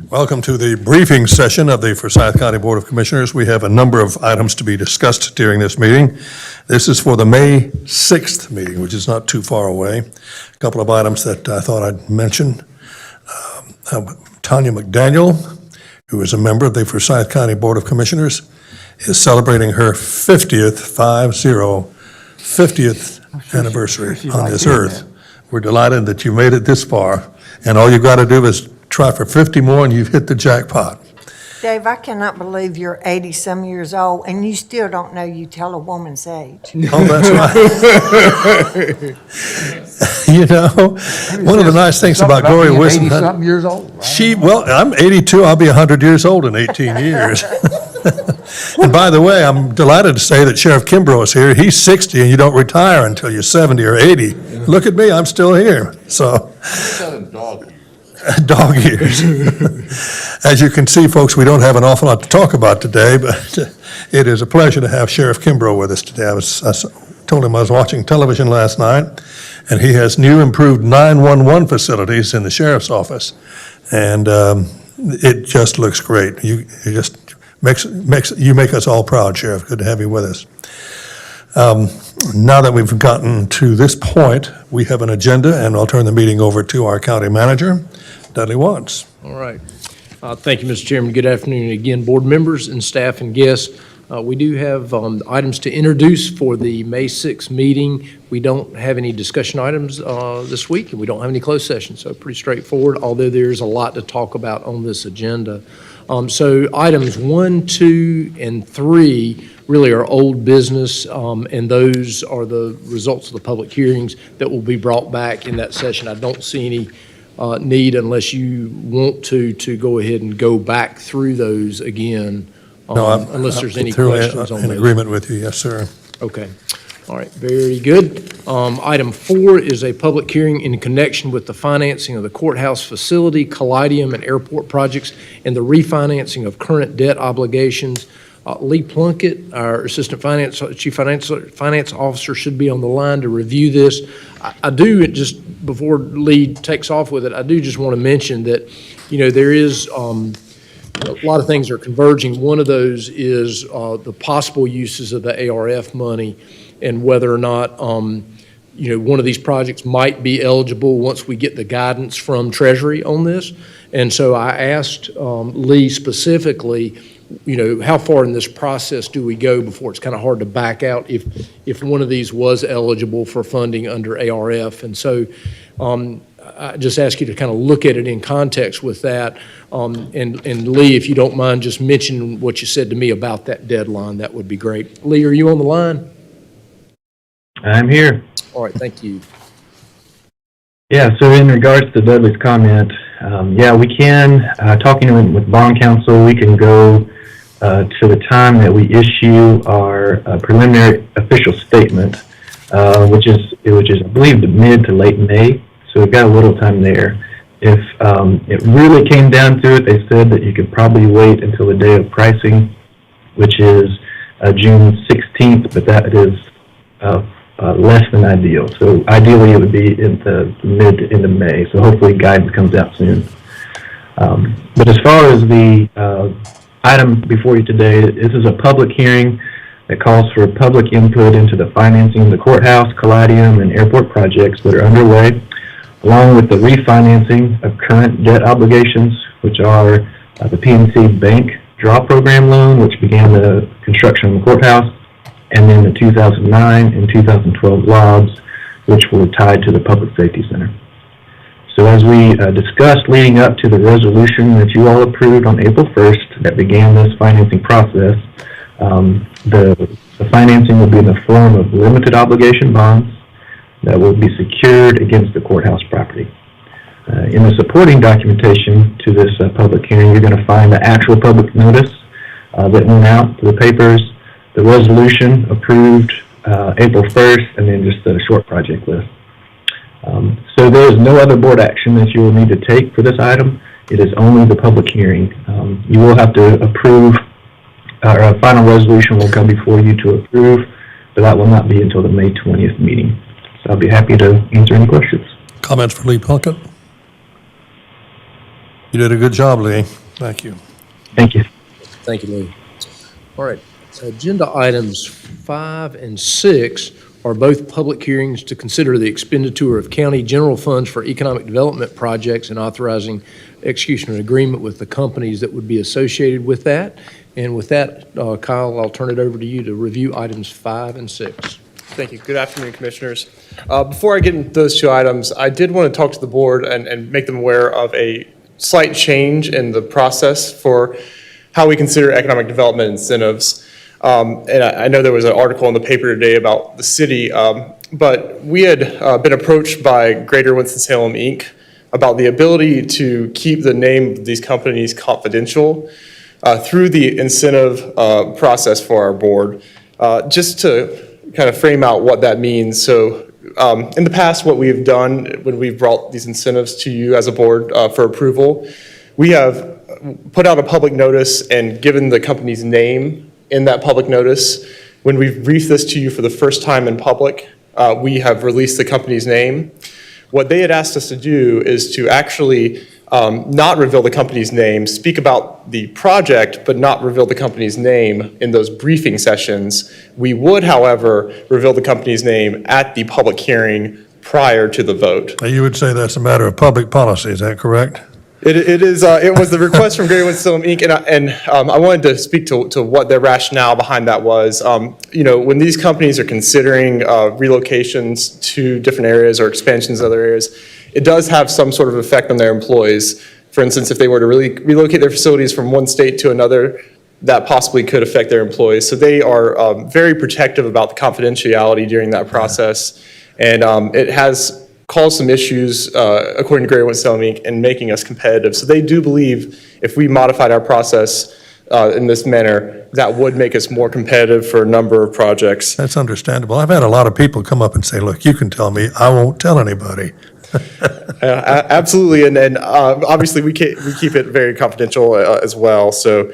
Welcome to the briefing session of the Forsyth County Board of Commissioners. We have a number of items to be discussed during this meeting. This is for the May 6th meeting, which is not too far away. A couple of items that I thought I'd mention. Tanya McDaniel, who is a member of the Forsyth County Board of Commissioners, is celebrating her 50th anniversary on this earth. We're delighted that you made it this far, and all you've got to do is try for 50 more and you've hit the jackpot. Dave, I cannot believe you're 80-some years old and you still don't know you tell a woman's age. Oh, that's right. You know, one of the nice things about Gloria Wisdom, 80-something years old. I'm 82, I'll be 100 years old in 18 years. And by the way, I'm delighted to say that Sheriff Kimbrough is here. He's 60 and you don't retire until you're 70 or 80. Look at me, I'm still here, so. Dog years. As you can see, folks, we don't have an awful lot to talk about today, but it is a pleasure to have Sheriff Kimbrough with us today. I told him I was watching television last night, and he has new improved 911 facilities in the sheriff's office, and it just looks great. You just make us all proud, Sheriff. Good to have you with us. Now that we've gotten to this point, we have an agenda, and I'll turn the meeting over to our county manager, Dudley Watts. All right. Thank you, Mr. Chairman. Good afternoon again, board members and staff and guests. We do have items to introduce for the May 6th meeting. We don't have any discussion items this week, and we don't have any closed sessions, so pretty straightforward, although there's a lot to talk about on this agenda. So items 1, 2, and 3 really are old business, and those are the results of the public hearings that will be brought back in that session. I don't see any need, unless you want to go ahead and go back through those again, unless there's any questions on those. In agreement with you, yes, sir. Okay. All right, very good. Item 4 is a public hearing in connection with the financing of the courthouse facility, Collidium, and airport projects, and the refinancing of current debt obligations. Lee Plunkett, our Assistant Chief Finance Officer, should be on the line to review this. I do, just before Lee takes off with it, I do just want to mention that, you know, there is a lot of things are converging. One of those is the possible uses of the ARF money, and whether or not, you know, one of these projects might be eligible once we get the guidance from Treasury on this. And so I asked Lee specifically, you know, how far in this process do we go before it's kind of hard to back out if one of these was eligible for funding under ARF. And so I just ask you to kind of look at it in context with that. And Lee, if you don't mind just mentioning what you said to me about that deadline, that would be great. Lee, are you on the line? I'm here. All right, thank you. Yeah, so in regards to Dudley's comment, yeah, we can, talking with bond counsel, we can go to the time that we issue our preliminary official statement, which is I believe the mid to late May. So we've got a little time there. If it really came down to it, they said that you could probably wait until the day of pricing, which is June 16th, but that is less than ideal. So ideally it would be in the mid to end of May. So hopefully guidance comes out soon. But as far as the item before you today, this is a public hearing that calls for public input into the financing of the courthouse, Collidium, and airport projects that are underway, along with the refinancing of current debt obligations, which are the PNC Bank Draw Program loan, which began the construction of the courthouse, and then the 2009 and 2012 LOBs, which were tied to the Public Safety Center. So as we discussed leading up to the resolution that you all approved on April 1st that began this financing process, the financing will be in the form of limited obligation bonds that will be secured against the courthouse property. In the supporting documentation to this public hearing, you're going to find the actual public notice that went out to the papers, the resolution approved April 1st, and then just a short project list. So there is no other board action that you will need to take for this item. It is only the public hearing. You will have to approve, or a final resolution will come before you to approve, but that will not be until the May 20th meeting. So I'll be happy to answer any questions. Comments for Lee Plunkett? You did a good job, Lee. Thank you. Thank you. Thank you, Lee. All right, agenda items 5 and 6 are both public hearings to consider the expenditure of county general funds for economic development projects and authorizing execution of an agreement with the companies that would be associated with that. And with that, Kyle, I'll turn it over to you to review items 5 and 6. Thank you. Good afternoon, Commissioners. Before I get into those two items, I did want to talk to the board and make them aware of a slight change in the process for how we consider economic development incentives. And I know there was an article in the paper today about the city, but we had been approached by Greater Winston-Salem, Inc. about the ability to keep the name of these companies confidential through the incentive process for our board. Just to kind of frame out what that means. So in the past, what we've done when we've brought these incentives to you as a board for approval, we have put out a public notice and given the company's name in that public notice. When we've briefed this to you for the first time in public, we have released the company's name. What they had asked us to do is to actually not reveal the company's name, speak about the project, but not reveal the company's name in those briefing sessions. We would, however, reveal the company's name at the public hearing prior to the vote. You would say that's a matter of public policy, is that correct? It is. It was the request from Greater Winston-Salem, Inc., and I wanted to speak to what their rationale behind that was. You know, when these companies are considering relocations to different areas or expansions to other areas, it does have some sort of effect on their employees. For instance, if they were to relocate their facilities from one state to another, that possibly could affect their employees. So they are very protective about the confidentiality during that process, and it has caused some issues, according to Greater Winston-Salem, Inc., in making us competitive. So they do believe if we modified our process in this manner, that would make us more competitive for a number of projects. That's understandable. I've had a lot of people come up and say, look, you can tell me, I won't tell anybody. Absolutely, and obviously we keep it very confidential as well. So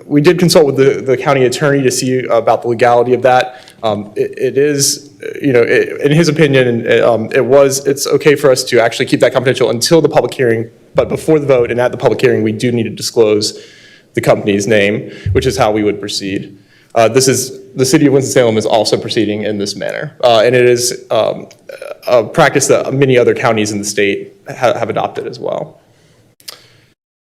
we did consult with the county attorney to see about the legality of that. It is, you know, in his opinion, it's okay for us to actually keep that confidential until the public hearing, but before the vote and at the public hearing, we do need to disclose the company's name, which is how we would proceed. The city of Winston-Salem is also proceeding in this manner, and it is a practice that many other counties in the state have adopted as well.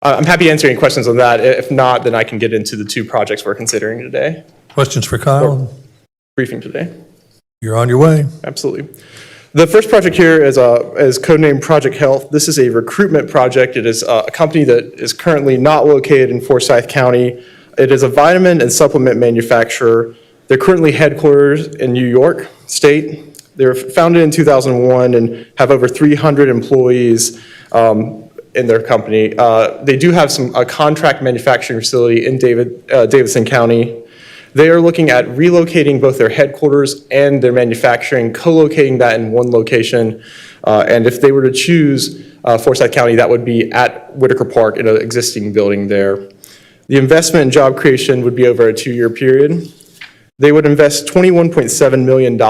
I'm happy to answer any questions on that. If not, then I can get into the two projects we're considering today. Questions for Kyle? Briefing today. You're on your way. Absolutely. The first project here is Codenamed Project Health. This is a recruitment project. It is a company that is currently not located in Forsyth County. It is a vitamin and supplement manufacturer. They're currently headquartered in New York State. They were founded in 2001 and have over 300 employees in their company. They do have a contract manufacturing facility in Davidson County. They are looking at relocating both their headquarters and their manufacturing, co-locating that in one location. And if they were to choose Forsyth County, that would be at Whitaker Park in an existing building there. The investment and job creation would be over a 2-year period. They would invest $21.7 million,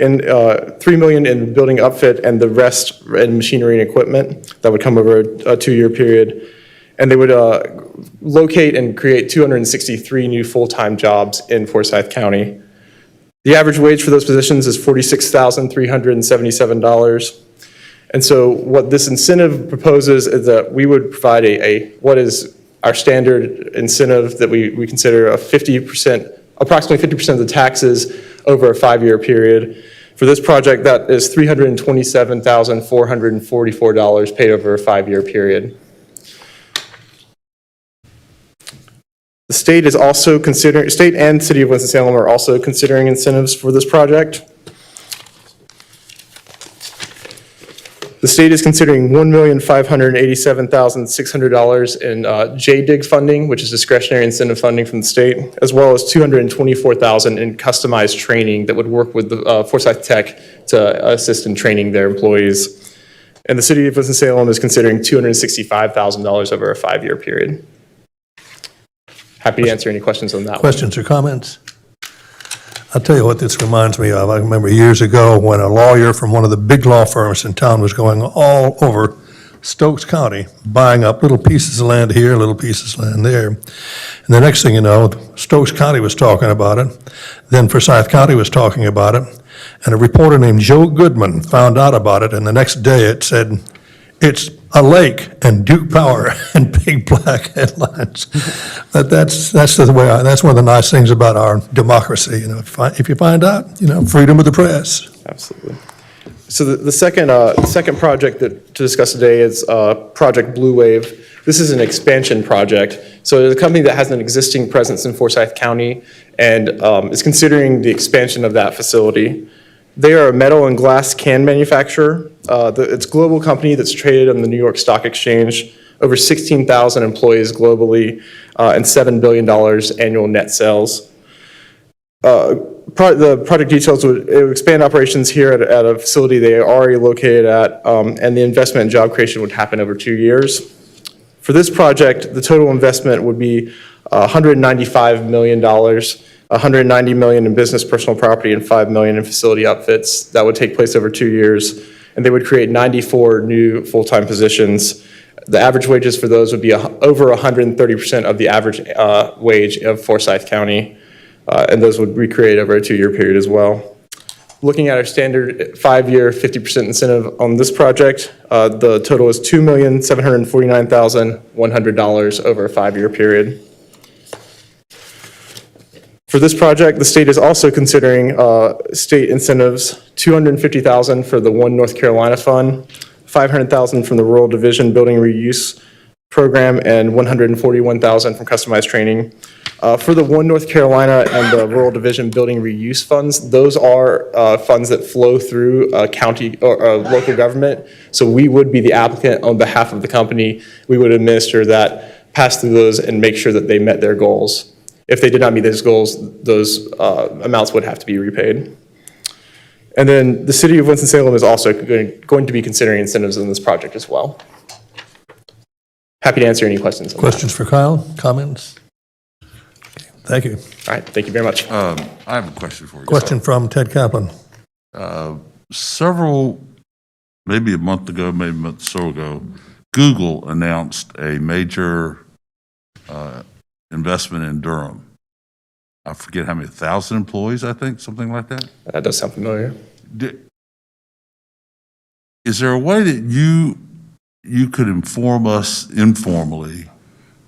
and $3 million in building upfit, and the rest in machinery and equipment. That would come over a 2-year period. And they would locate and create 263 new full-time jobs in Forsyth County. The average wage for those positions is $46,377. And so what this incentive proposes is that we would provide what is our standard incentive that we consider approximately 50% of the taxes over a 5-year period. For this project, that is $327,444 paid over a 5-year period. The state is also considering, state and city of Winston-Salem are also considering incentives for this project. The state is considering $1,587,600 in JDIG funding, which is discretionary incentive funding from the state, as well as $224,000 in customized training that would work with the Forsyth Tech to assist in training their employees. And the city of Winston-Salem is considering $265,000 over a 5-year period. Happy to answer any questions on that. Questions or comments? I'll tell you what this reminds me of. I remember years ago when a lawyer from one of the big law firms in town was going all over Stokes County, buying up little pieces of land here, little pieces of land there. And the next thing you know, Stokes County was talking about it, then Forsyth County was talking about it, and a reporter named Joe Goodman found out about it, and the next day it said, "It's a lake and Duke Power," and big black headlines. But that's the way. That's one of the nice things about our democracy. If you find out, freedom of the press. Absolutely. So the second project to discuss today is Project Blue Wave. This is an expansion project. So it's a company that has an existing presence in Forsyth County and is considering the expansion of that facility. They are a metal and glass can manufacturer. It's a global company that's traded on the New York Stock Exchange, over 16,000 employees globally, and $7 billion annual net sales. The project details would expand operations here at a facility they are already located at, and the investment and job creation would happen over 2 years. For this project, the total investment would be $195 million, $190 million in business personal property, and $5 million in facility outfits. That would take place over 2 years, and they would create 94 new full-time positions. The average wages for those would be over 130% of the average wage of Forsyth County, and those would recreate over a 2-year period as well. Looking at our standard 5-year 50% incentive on this project, the total is $2,749,100 over a 5-year period. For this project, the state is also considering state incentives, $250,000 for the One North Carolina Fund, $500,000 from the Rural Division Building Reuse Program, and $141,000 from customized training. For the One North Carolina and the Rural Division Building Reuse Funds, those are funds that flow through a county or local government. So we would be the applicant on behalf of the company. We would administer that, pass through those, and make sure that they met their goals. If they did not meet those goals, those amounts would have to be repaid. And then the city of Winston-Salem is also going to be considering incentives in this project as well. Happy to answer any questions. Questions for Kyle? Comments? Thank you. All right, thank you very much. I have a question for you. Question from Ted Kaplan. Maybe a month ago, maybe a month or so ago, Google announced a major investment in Durham. I forget how many, 1,000 employees, I think, something like that? That does sound familiar. Is there a way that you could inform us informally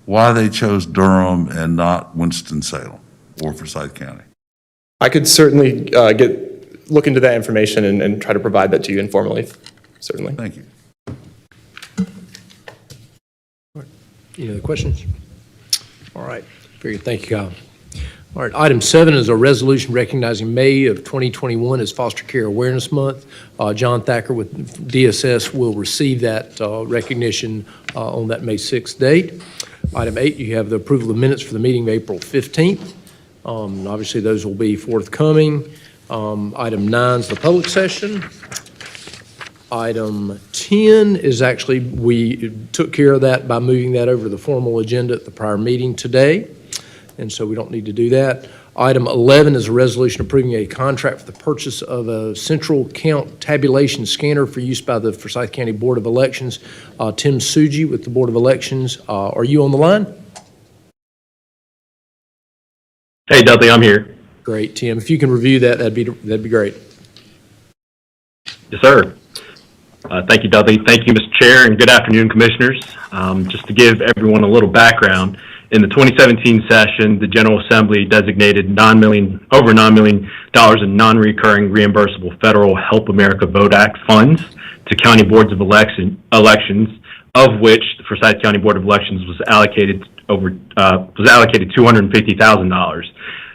why they chose Durham and not Winston-Salem or Forsyth County? I could certainly look into that information and try to provide that to you informally, certainly. Thank you. Any other questions? All right, very good. Thank you, Kyle. All right, item 7 is a resolution recognizing May of 2021 as Foster Care Awareness Month. John Thacker with DSS will receive that recognition on that May 6th date. Item 8, you have the approval of minutes for the meeting of April 15th. Obviously, those will be forthcoming. Item 9 is the public session. Item 10 is actually, we took care of that by moving that over to the formal agenda at the prior meeting today, and so we don't need to do that. Item 11 is a resolution approving a contract for the purchase of a central count tabulation scanner for use by the Forsyth County Board of Elections. Tim Suji with the Board of Elections. Are you on the line? Hey, Dudley, I'm here. Great, Tim. If you can review that, that'd be great. Yes, sir. Thank you, Dudley. Thank you, Mr. Chair, and good afternoon, Commissioners. Just to give everyone a little background, in the 2017 session, the General Assembly designated over $9 million in non-recurring reimbursable federal Help America Vote Act funds to county boards of elections, of which the Forsyth County Board of Elections was allocated $250,000.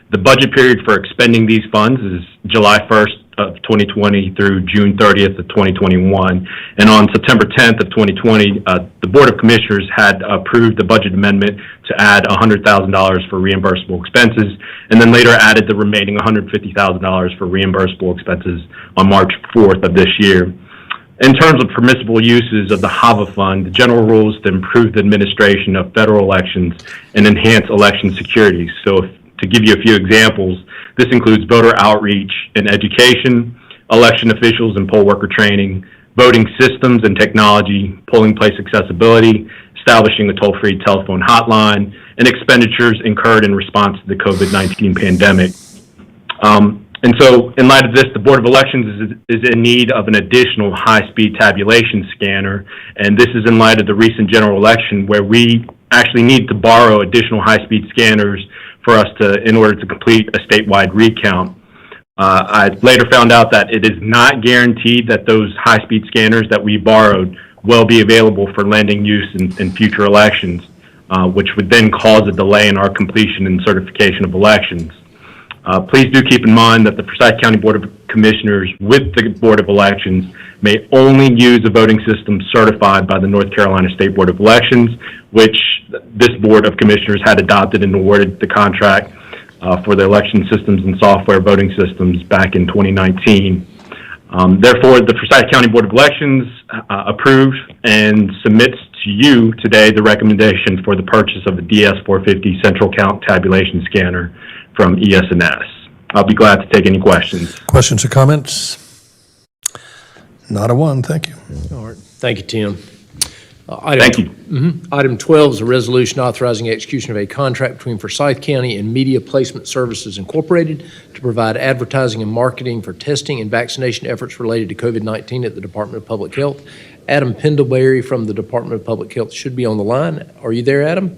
The budget period for expending these funds is July 1st of 2020 through June 30th of 2021. And on September 10th of 2020, the Board of Commissioners had approved the budget amendment to add $100,000 for reimbursable expenses, and then later added the remaining $150,000 for reimbursable expenses on March 4th of this year. In terms of permissible uses of the HAVA fund, the general rules to improve the administration of federal elections and enhance election security. So to give you a few examples, this includes voter outreach and education, election officials and poll worker training, voting systems and technology, polling place accessibility, establishing a toll-free telephone hotline, and expenditures incurred in response to the COVID-19 pandemic. And so, in light of this, the Board of Elections is in need of an additional high-speed tabulation scanner, and this is in light of the recent general election where we actually need to borrow additional high-speed scanners in order to complete a statewide recount. I later found out that it is not guaranteed that those high-speed scanners that we borrowed will be available for lending use in future elections, which would then cause a delay in our completion and certification of elections. Please do keep in mind that the Forsyth County Board of Commissioners with the Board of Elections may only use a voting system certified by the North Carolina State Board of Elections, which this Board of Commissioners had adopted and awarded the contract for the election systems and software voting systems back in 2019. Therefore, the Forsyth County Board of Elections approves and submits to you today the recommendation for the purchase of the DS450 Central Count Tabulation Scanner from ES&S. I'll be glad to take any questions. Questions or comments? Not a one, thank you. All right, thank you, Tim. Thank you. Item 12 is a resolution authorizing execution of a contract between Forsyth County and Media Placement Services Incorporated to provide advertising and marketing for testing and vaccination efforts related to COVID-19 at the Department of Public Health. Adam Pendlebury from the Department of Public Health should be on the line. Are you there, Adam?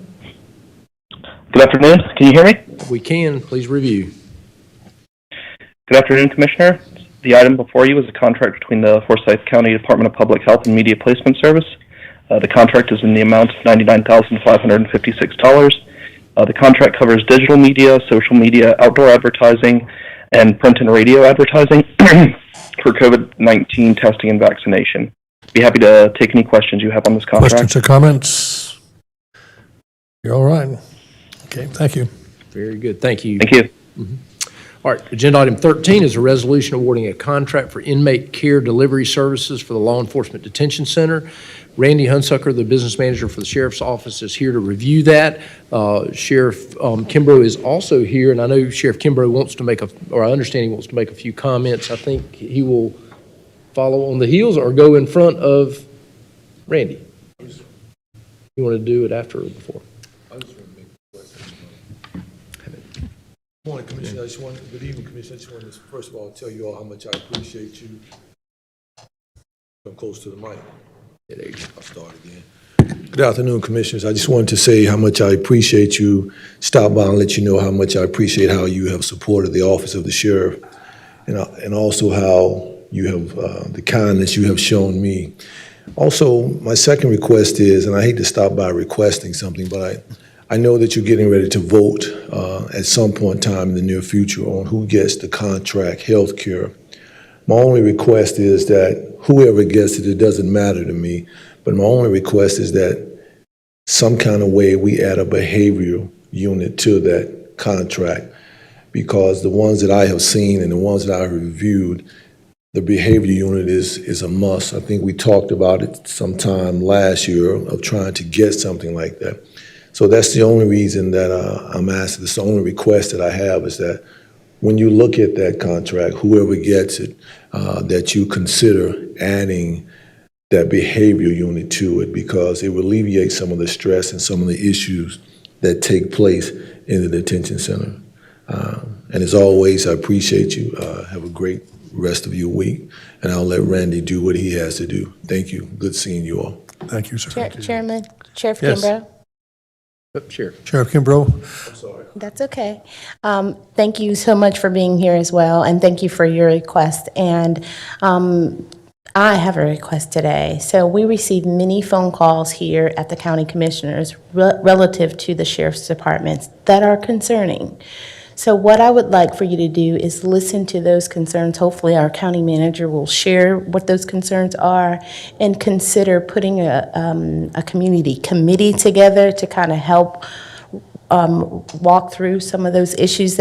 Good afternoon. Can you hear me? We can. Please review. Good afternoon, Commissioner. The item before you is a contract between the Forsyth County Department of Public Health and Media Placement Service. The contract is in the amount of $99,556. The contract covers digital media, social media, outdoor advertising, and print and radio advertising for COVID-19 testing and vaccination. Be happy to take any questions you have on this contract. Questions or comments? You're all right. Okay, thank you. Very good. Thank you. Thank you. All right, agenda item 13 is a resolution awarding a contract for inmate care delivery services for the Law Enforcement Detention Center. Randy Hunsucker, the business manager for the Sheriff's Office, is here to review that. Sheriff Kimbrough is also here, and I know Sheriff Kimbrough wants to make I understand he wants to make a few comments. I think he will follow on the heels or go in front of Randy. You want to do it after or before? Morning, Commissioner. Good evening, Commissioner. I just wanted to, first of all, tell you all how much I appreciate you. Come close to the mic. Yeah, there you go. I'll start again. Good afternoon, Commissioners. I just wanted to say how much I appreciate you. Stop by and let you know how much I appreciate how you have supported the office of the sheriff, and also how you have the kindness you have shown me. Also, my second request is, and I hate to stop by requesting something, but I know that you're getting ready to vote at some point in time in the near future on who gets the contract health care. My only request is that whoever gets it, it doesn't matter to me, but my only request is that some kind of way we add a behavioral unit to that contract, because the ones that I have seen and the ones that I have reviewed, the behavior unit is a must. I think we talked about it sometime last year of trying to get something like that. So that's the only reason that I'm asking. It's the only request that I have is that when you look at that contract, whoever gets it, that you consider adding that behavior unit to it, because it will alleviate some of the stress and some of the issues that take place in the detention center. And as always, I appreciate you. Have a great rest of your week, and I'll let Randy do what he has to do. Thank you. Good seeing you all. Thank you, sir. Chairman, Sheriff Yes. Kimbrough. Sheriff. Sheriff Kimbrough? I'm sorry. That's okay. Thank you so much for being here as well, and thank you for your request. And I have a request today. So we received many phone calls here at the county commissioners relative to the sheriff's departments that are concerning. So what I would like for you to do is listen to those concerns. Hopefully our county manager will share what those concerns are and consider putting a community committee together to kind of help walk through some of those issues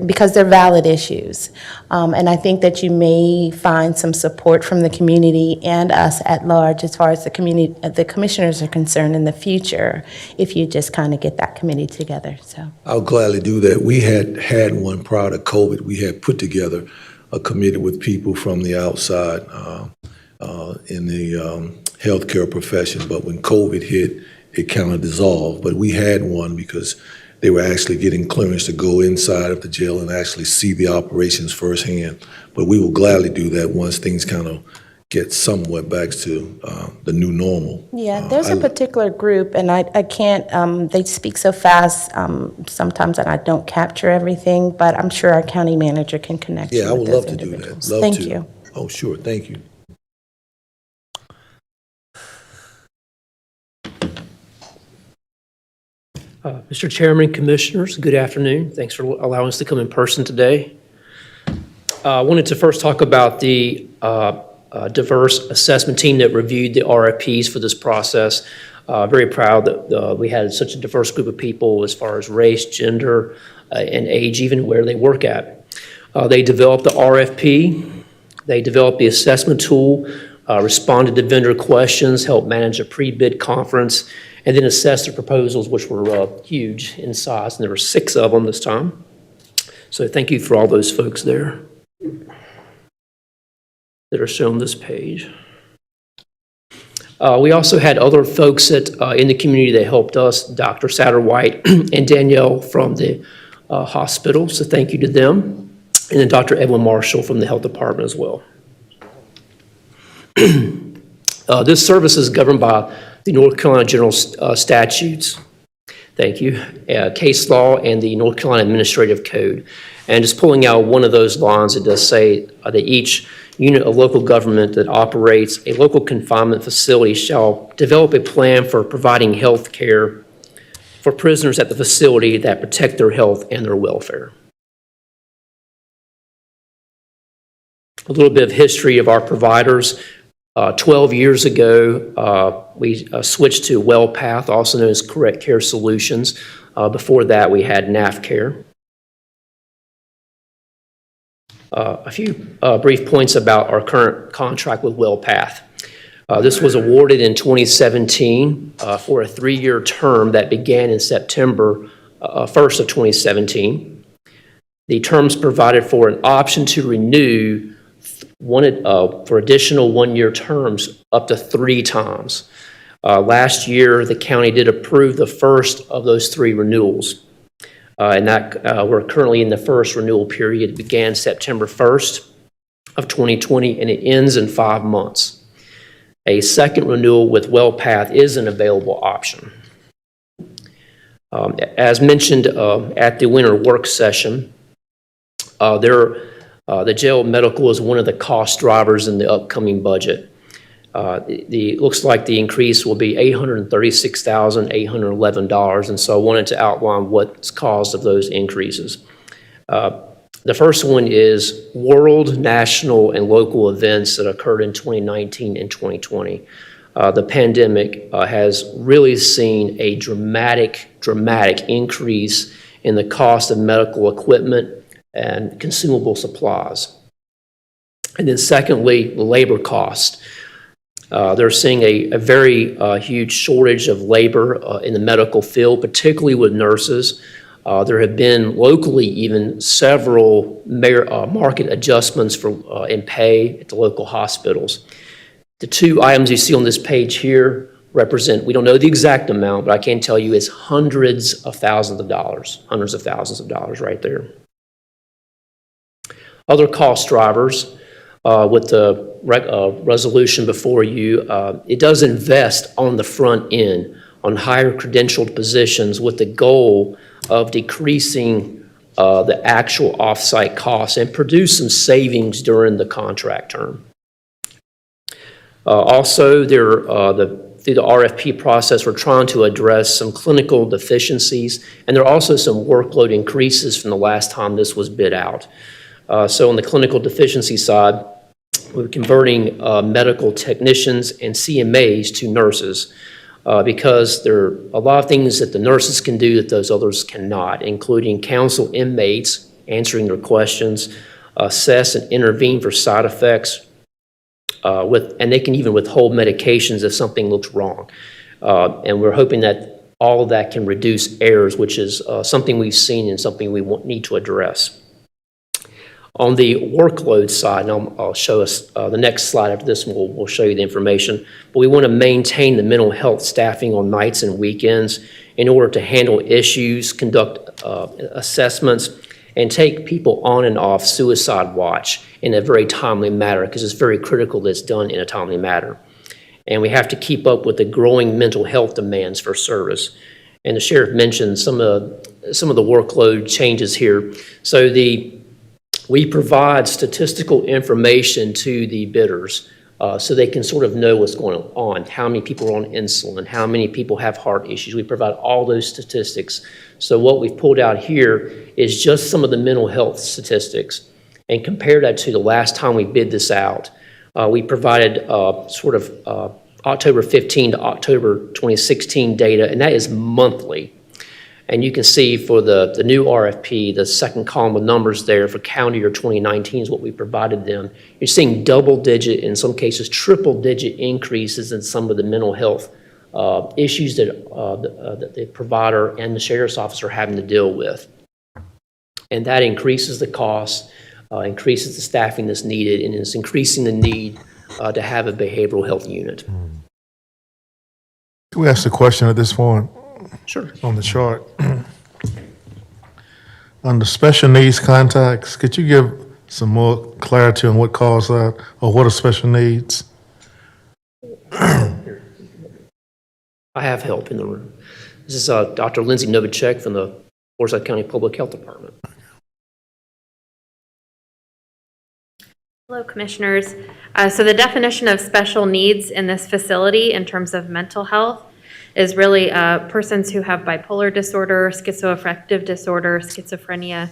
because they're valid issues. And I think that you may find some support from the community and us at large as far as the commissioners are concerned in the future, if you just kind of get that committee together. So I'll gladly do that. We had one prior to COVID. We had put together a committee with people from the outside. in the healthcare profession, but when COVID hit, it kind of dissolved. But we had one because they were actually getting clearance to go inside of the jail and actually see the operations firsthand. But we will gladly do that once things kind of get somewhat back to the new normal. Yeah, there's a particular group, and I can't, they speak so fast sometimes, and I don't capture everything, but I'm sure our county manager can connect you Yeah, I with would those love to do that. individuals. Love Thank to. you. Oh, sure, thank you. Mr. Chairman, Commissioners, good afternoon. Thanks for allowing us to come in person today. I wanted to first talk about the diverse assessment team that reviewed the RFPs for this process. Very proud that we had such a diverse group of people as far as race, gender, and age, even where they work at. They developed the RFP. They developed the assessment tool, responded to vendor questions, helped manage a pre-bid conference, and then assessed the proposals, which were huge in size, and there were 6 of them this time. So thank you for all those folks there that are shown on this page. We also had other folks that, in the community that helped us, Dr. Satterwhite and Danielle from the hospital, so thank you to them, and then Dr. Edwin Marshall from the health department as well. This service is governed by the North Carolina General Statutes, thank you, case law, and the North Carolina Administrative Code. And just pulling out one of those lines, it does say that each unit of local government that operates a local confinement facility shall develop a plan for providing health care for prisoners at the facility that protect their health and their welfare. A little bit of history of our providers. 12 years ago, we switched to Willpath, also known as Correct Care Solutions. Before that, we had NAF Care. A few brief points about our current contract with Willpath. This was awarded in 2017 for a 3-year term that began in September 1st of 2017. The terms provided for an option to renew for additional 1-year terms up to 3 times. Last year, the county did approve the first of those 3 renewals. And that we're currently in the first renewal period. It began September 1st of 2020, and it ends in 5 months. A second renewal with Willpath is an available option. As mentioned at the winter work session, the jail medical is one of the cost drivers in the upcoming budget. It looks like the increase will be $836,811, and so I wanted to outline what's caused of those increases. The first one is world, national, and local events that occurred in 2019 and 2020. The pandemic has really seen a dramatic increase in the cost of medical equipment and consumable supplies. And then secondly, the labor cost. They're seeing a very huge shortage of labor in the medical field, particularly with nurses. There have been locally even several market adjustments in pay at the local hospitals. The 2 items you see on this page here represent, we don't know the exact amount, but I can tell you it's hundreds of thousands of dollars right there. Other cost drivers, with the resolution before you, it does invest on the front end on higher credentialed positions with the goal of decreasing the actual off-site costs and produce some savings during the contract term. Also, through the RFP process, we're trying to address some clinical deficiencies, and there are also some workload increases from the last time this was bid out. So on the clinical deficiency side, we're converting medical technicians and CMAs to nurses because there are a lot of things that the nurses can do that those others cannot, including counsel inmates, answering their questions, assess and intervene for side effects, and they can even withhold medications if something looks wrong. And we're hoping that all of that can reduce errors, which is something we've seen and something we need to address. On the workload side, and I'll show us the next slide after this, and we'll show you the information, but we want to maintain the mental health staffing on nights and weekends in order to handle issues, conduct assessments, and take people on and off suicide watch in a very timely manner, because it's very critical that it's done in a timely manner. And we have to keep up with the growing mental health demands for service. And the sheriff mentioned some of the workload changes here. So we provide statistical information to the bidders so they can sort of know what's going on, how many people are on insulin, how many people have heart issues. We provide all those statistics. So what we've pulled out here is just some of the mental health statistics, and compare that to the last time we bid this out. We provided October 15 to October 2016 data, and that is monthly. And you can see for the new RFP, the second column of numbers there for calendar year 2019 is what we provided them. You're seeing double-digit, in some cases triple-digit increases in some of the mental health issues that the provider and the sheriff's office are having to deal with. And that increases the cost, increases the staffing that's needed, and is increasing the need to have a behavioral health unit. Can we ask a question at this point? Sure. On the chart. On the special needs contacts, could you give some more clarity on what caused that, or what are special needs? I have help in the room. This is Dr. Lindsay Novacek from the Forsyth County Public Health Department. Hello, Commissioners. So the definition of special needs in this facility in terms of mental health is really persons who have bipolar disorder, schizoaffective disorder, schizophrenia,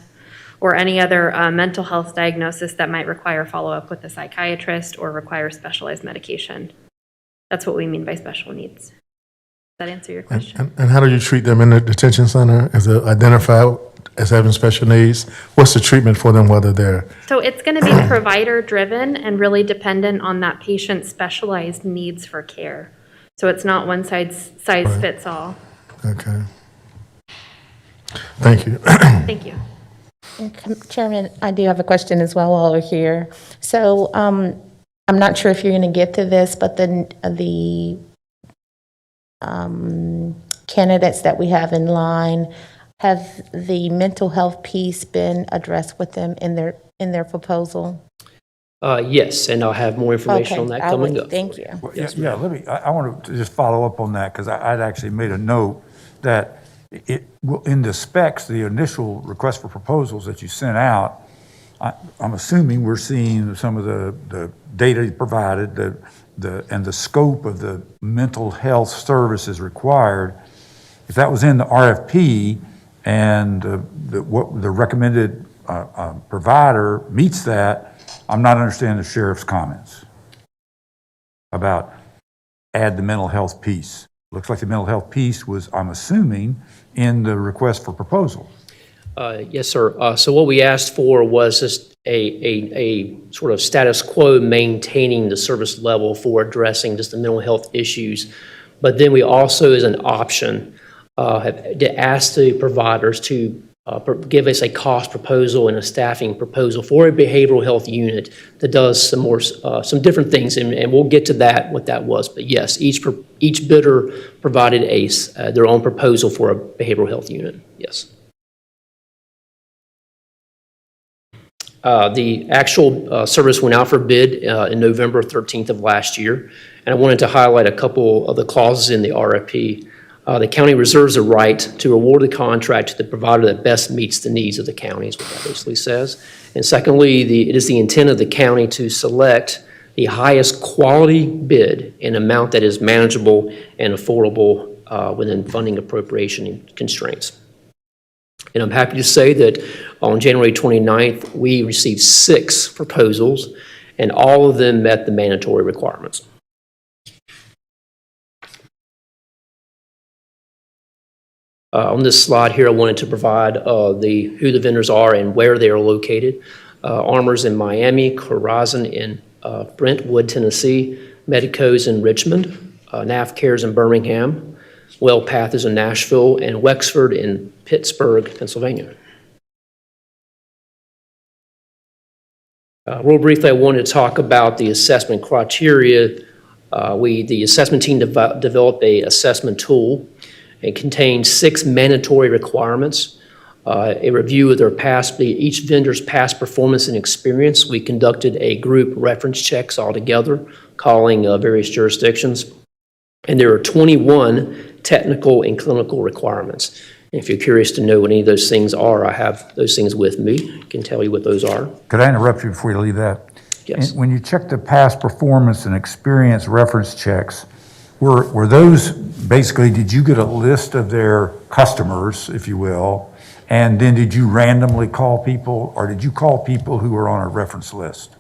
or any other mental health diagnosis that might require follow-up with a psychiatrist or require specialized medication. That's what we mean by special needs. Does that answer your question? And how do you treat them in the detention center? Is it identified as having special needs? What's the treatment for them while they're there? So it's going to be provider-driven and really dependent on that patient's specialized needs for care. So it's not one size fits all. Okay. Thank you. Thank you. Chairman, I do have a question as well while we're here. So I'm not sure if you're going to get to this, but the candidates that we have in line, have the mental health piece been addressed with them in their proposal? Yes, and I'll have more information on that coming up. Thank you. Well, yeah, I want to just follow up on that, because I'd actually made a note that in the specs, the initial request for proposals that you sent out, I'm assuming we're seeing some of the data you provided, and the scope of the mental health services required. If that was in the RFP and what the recommended provider meets that, I'm not understanding the sheriff's comments about add the mental health piece. Looks like the mental health piece was, I'm assuming, in the request for proposal. Yes, sir. So what we asked for was just a sort of status quo, maintaining the service level for addressing just the mental health issues. But then we also, as an option, have asked the providers to give us a cost proposal and a staffing proposal for a behavioral health unit that does some different things, and we'll get to that, what that was. But yes, each bidder provided their own proposal for a behavioral health unit, yes. The actual service went out for bid in November 13th of last year, and I wanted to highlight a couple of the clauses in the RFP. The county reserves the right to award the contract to the provider that best meets the needs of the county, is what that basically says. And secondly, it is the intent of the county to select the highest quality bid in amount that is manageable and affordable within funding appropriation constraints. And I'm happy to say that on January 29th, we received 6 proposals, and all of them met the mandatory requirements. On this slide here, I wanted to provide who the vendors are and where they are located. Armor's in Miami, Horizon in Brentwood, Tennessee, Medico's in Richmond, NAFCARE's in Birmingham, Willpath is in Nashville, and Wexford in Pittsburgh, Pennsylvania. Real briefly, I wanted to talk about the assessment criteria. The assessment team developed a assessment tool. It contains 6 mandatory requirements. A review of each vendor's past performance and experience. We conducted a group reference checks altogether, calling various jurisdictions. And there are 21 technical and clinical requirements. If you're curious to know what any of those things are, I have those things with me. I can tell you what those are. Could I interrupt you before you leave that? Yes. When you check the past performance and experience reference checks, were those basically, did you get a list of their customers, if you will, and then did you randomly call people, or did you call people who were on a reference list?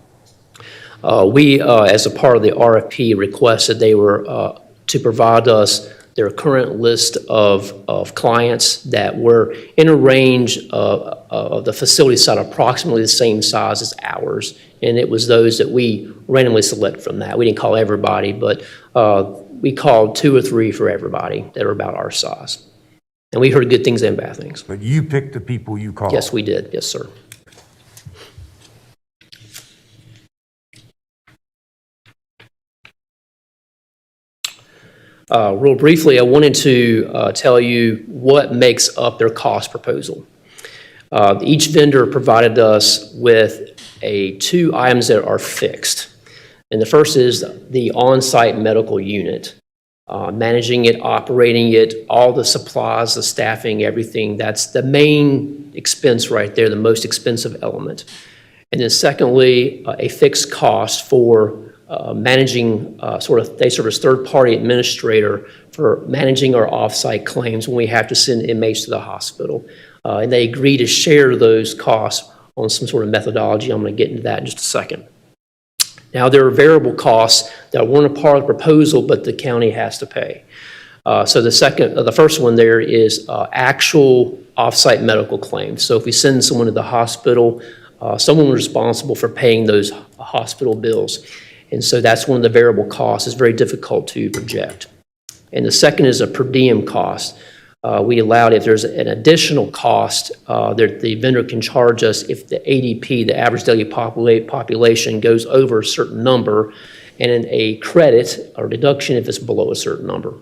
We, as a part of the RFP, requested they were to provide us their current list of clients that were in a range of the facility side approximately the same size as ours. And it was those that we randomly select from that. We didn't call everybody, but we called 2 or 3 for everybody that are about our size. And we heard good things and bad things. But you picked the people you called? Yes, we did. Yes, sir. Real briefly, I wanted to tell you what makes up their cost proposal. Each vendor provided us with 2 items that are fixed. And the first is the on-site medical unit. Managing it, operating it, all the supplies, the staffing, everything. That's the main expense right there, the most expensive element. And then secondly, a fixed cost for managing, they serve as third-party administrator for managing our off-site claims when we have to send inmates to the hospital. And they agree to share those costs on some sort of methodology. I'm going to get into that in just a second. Now, there are variable costs that weren't a part of the proposal, but the county has to pay. So the first one there is actual off-site medical claims. So if we send someone to the hospital, someone was responsible for paying those hospital bills. And so that's one of the variable costs. It's very difficult to project. And the second is a per diem cost. We allowed if there's an additional cost that the vendor can charge us if the ADP, the average daily population, goes over a certain number, and then a credit or deduction if it's below a certain number.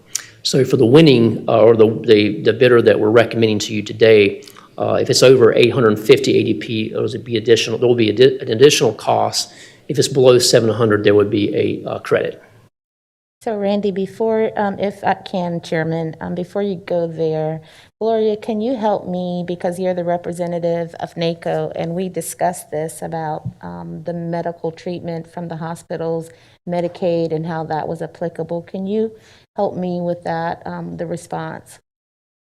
So for the winning or the bidder that we're recommending to you today, if it's over 850 ADP, there will be an additional cost. If it's below 700, there would be a credit. So Randy, before, if I can, Chairman, before you go there, Gloria, can you help me, because you're the representative of NACO, and we discussed this about the medical treatment from the hospitals, Medicaid, and how that was applicable. Can you help me with that, the response?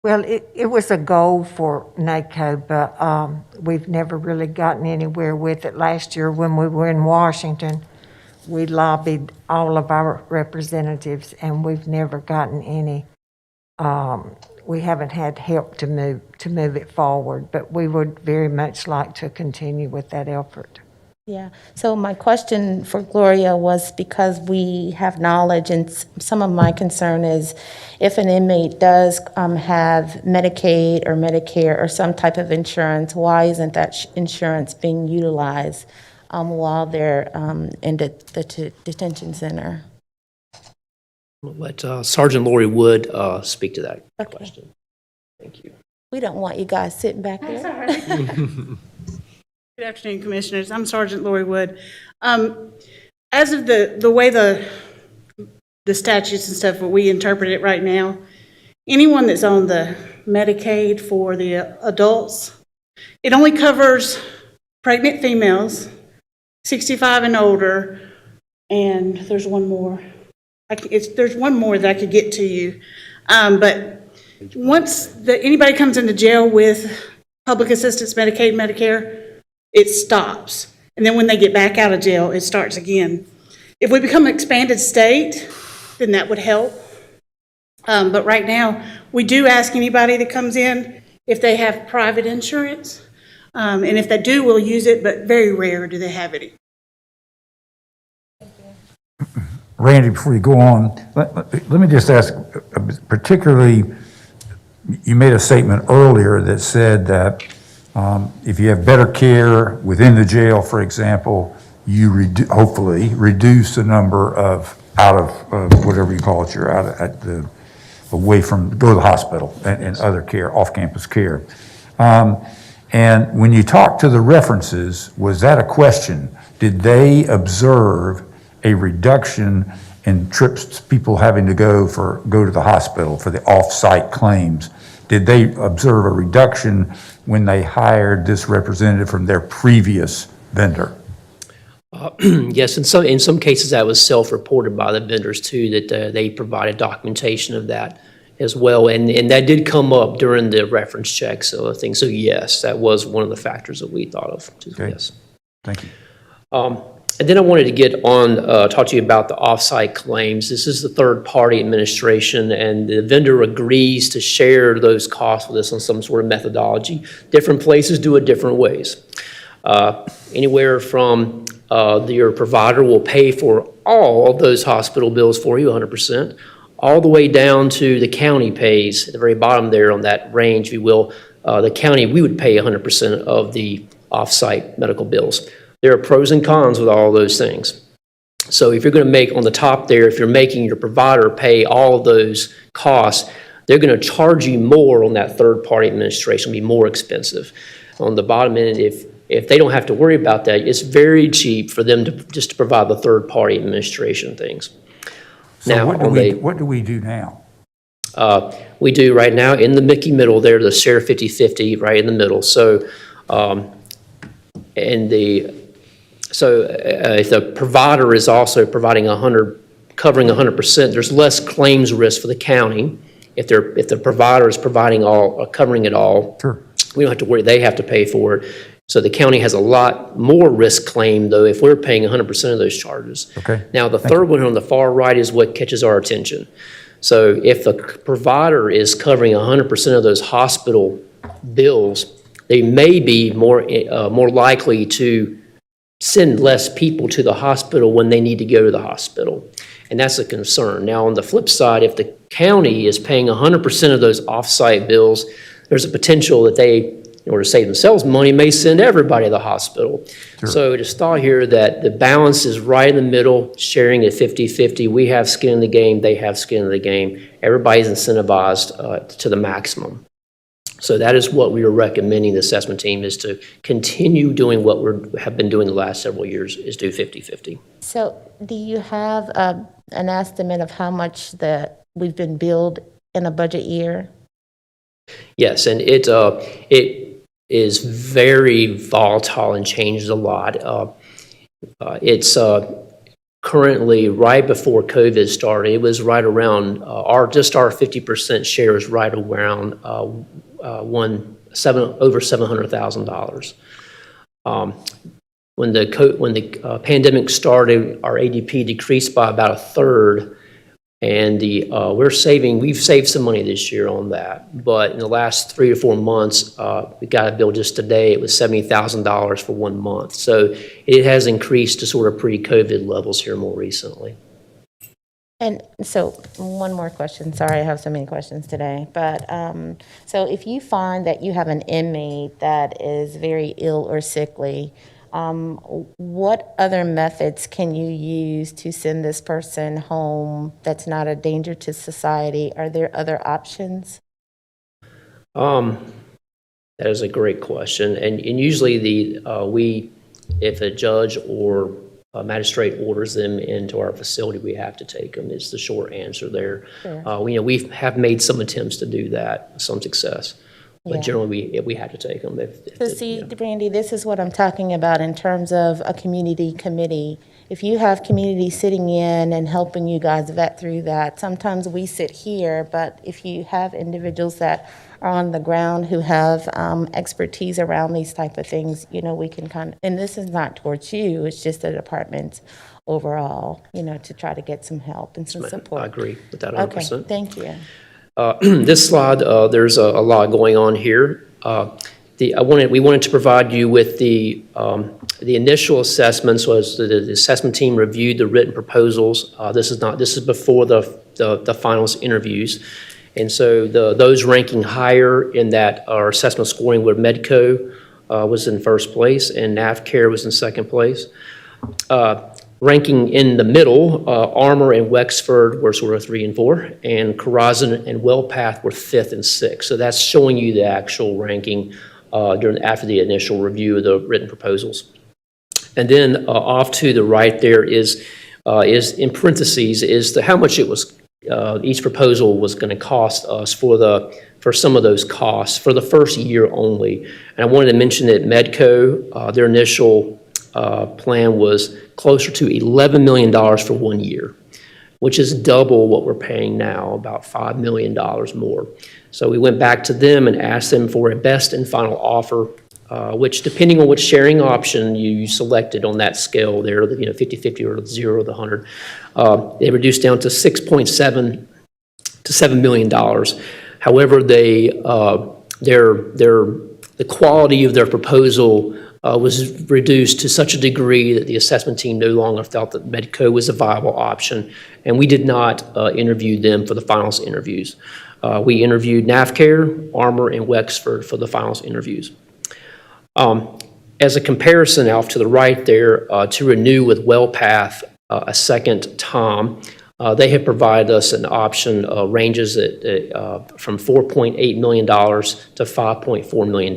Well, it was a goal for NACO, but we've never really gotten anywhere with it. Last year when we were in Washington, we lobbied all of our representatives, and we've never gotten any. We haven't had help to move it forward, but we would very much like to continue with that effort. Yeah, so my question for Gloria was because we have knowledge, and some of my concern is if an inmate does have Medicaid or Medicare or some type of insurance, why isn't that insurance being utilized while they're in the detention center? I'll let Sergeant Lori Wood speak to that question. Thank you. We don't want you guys sitting back there. That's all right. Good afternoon, Commissioners. I'm Sergeant Lori Wood. As of the way the statutes and stuff, what we interpret it right now, anyone that's on the Medicaid for the adults, it only covers pregnant females, 65 and older, and there's one more. There's one more that I could get to you. But once anybody comes into jail with public assistance, Medicaid, Medicare, it stops. And then when they get back out of jail, it starts again. If we become an expanded state, then that would help. But right now, we do ask anybody that comes in if they have private insurance. And if they do, we'll use it, but very rare do they have any. Randy, before you go on, let me just ask, particularly, you made a statement earlier that said that if you have better care within the jail, for example, hopefully reduce the number of whatever you call it, you're away from, go to the hospital and other care, off-campus care. And when you talk to the references, was that a question? Did they observe a reduction in trips, people having to go to the hospital for the off-site claims? Did they observe a reduction when they hired this representative from their previous vendor? Yes, in some cases, that was self-reported by the vendors too, that they provided documentation of that as well. And that did come up during the reference checks, so I think, so yes, that was one of the factors that we thought of, Okay. yes. Thank you. And then I wanted to get on, talk to you about the off-site claims. This is the third-party administration, and the vendor agrees to share those costs with us on some sort of methodology. Different places do it different ways. Anywhere from your provider will pay for all of those hospital bills for you, 100%, all the way down to the county pays, at the very bottom there on that range, if you will. The county, we would pay 100% of the off-site medical bills. There are pros and cons with all those things. So if you're going to make, on the top there, if you're making your provider pay all of those costs, they're going to charge you more on that third-party administration, be more expensive. On the bottom end, if they don't have to worry about that, it's very cheap for them to just provide the third-party administration things. So Now, what do we do now? We do right now in the Mickey middle there, the share 50-50 right in the middle. So, if the provider is also providing covering 100%, there's less claims risk for the county. If the provider is providing covering it all, Sure. we don't have to worry, they have to pay for it. So the county has a lot more risk claim, though, if we're paying 100% of those charges. Okay. Now, the third one on the far right is what catches our attention. So if the provider is covering 100% of those hospital bills, they may be more likely to send less people to the hospital when they need to go to the hospital. And that's a concern. Now, on the flip side, if the county is paying 100% of those off-site bills, there's a potential that they, in order to save themselves money, may send everybody to the hospital. Sure. So it is thought here that the balance is right in the middle, sharing at 50-50. We have skin in the game, they have skin in the game. Everybody's incentivized to the maximum. So that is what we are recommending the assessment team, is to continue doing what we have been doing the last several years, is do 50-50. So do you have an estimate of how much that we've been billed in a budget year? Yes, and it is very volatile and changes a lot. It's currently, right before COVID started, it was right around, our 50% share is right around over $700,000. When the pandemic started, our ADP decreased by about a third, and we've saved some money this year on that. But in the last 3 to 4 months, we got a bill just today. It was $70,000 for 1 month. So it has increased to sort of pre-COVID levels here more recently. And so one more question. Sorry, I have so many questions today. But so if you find that you have an inmate that is very ill or sickly, what other methods can you use to send this person home that's not a danger to society? Are there other options? That is a great question. And usually if a judge or a magistrate orders them into our facility, we have to take them, is the short answer there. Sure. We have made some attempts to do that, some success. But Yeah. generally, we have to take them. So see, Randy, this is what I'm talking about in terms of a community committee. If you have community sitting in and helping you guys vet through that, sometimes we sit here, but if you have individuals that are on the ground who have expertise around these type of things, we can and this is not towards you, it's just the department overall, to try to get some help and some support. I agree with that 100%. Okay, thank you. This slide, there's a lot going on here. We wanted to provide you with the initial assessments. Was the assessment team reviewed the written proposals. This is before the finalist interviews, and so those ranking higher in that our assessment scoring where Medco was in first place and NAVCare was in second place. Ranking in the middle, Armour and Wexford were sort of 3 and 4, and Corazon and Willpath were 5th and 6th. So that's showing you the actual ranking after the initial review of the written proposals. And then off to the right there is in parentheses is how much it was each proposal was going to cost us for some of those costs for the first year only. And I wanted to mention that Medco, their initial plan was closer to $11 million for 1 year, which is double what we're paying now, about $5 million more. So we went back to them and asked them for a best and final offer, which, depending on which sharing option you selected on that scale there, 50-50 or 0 to 100, they reduced down to $6.7 to $7 million. However, the quality of their proposal was reduced to such a degree that the assessment team no longer felt that Medco was a viable option, and we did not interview them for the finals interviews. We interviewed NAFCare, Armour, and Wexford for the finals interviews. As a comparison, off to the right there, to renew with Willpath a second time, they have provided us an option ranges from $4.8 million to $5.4 million,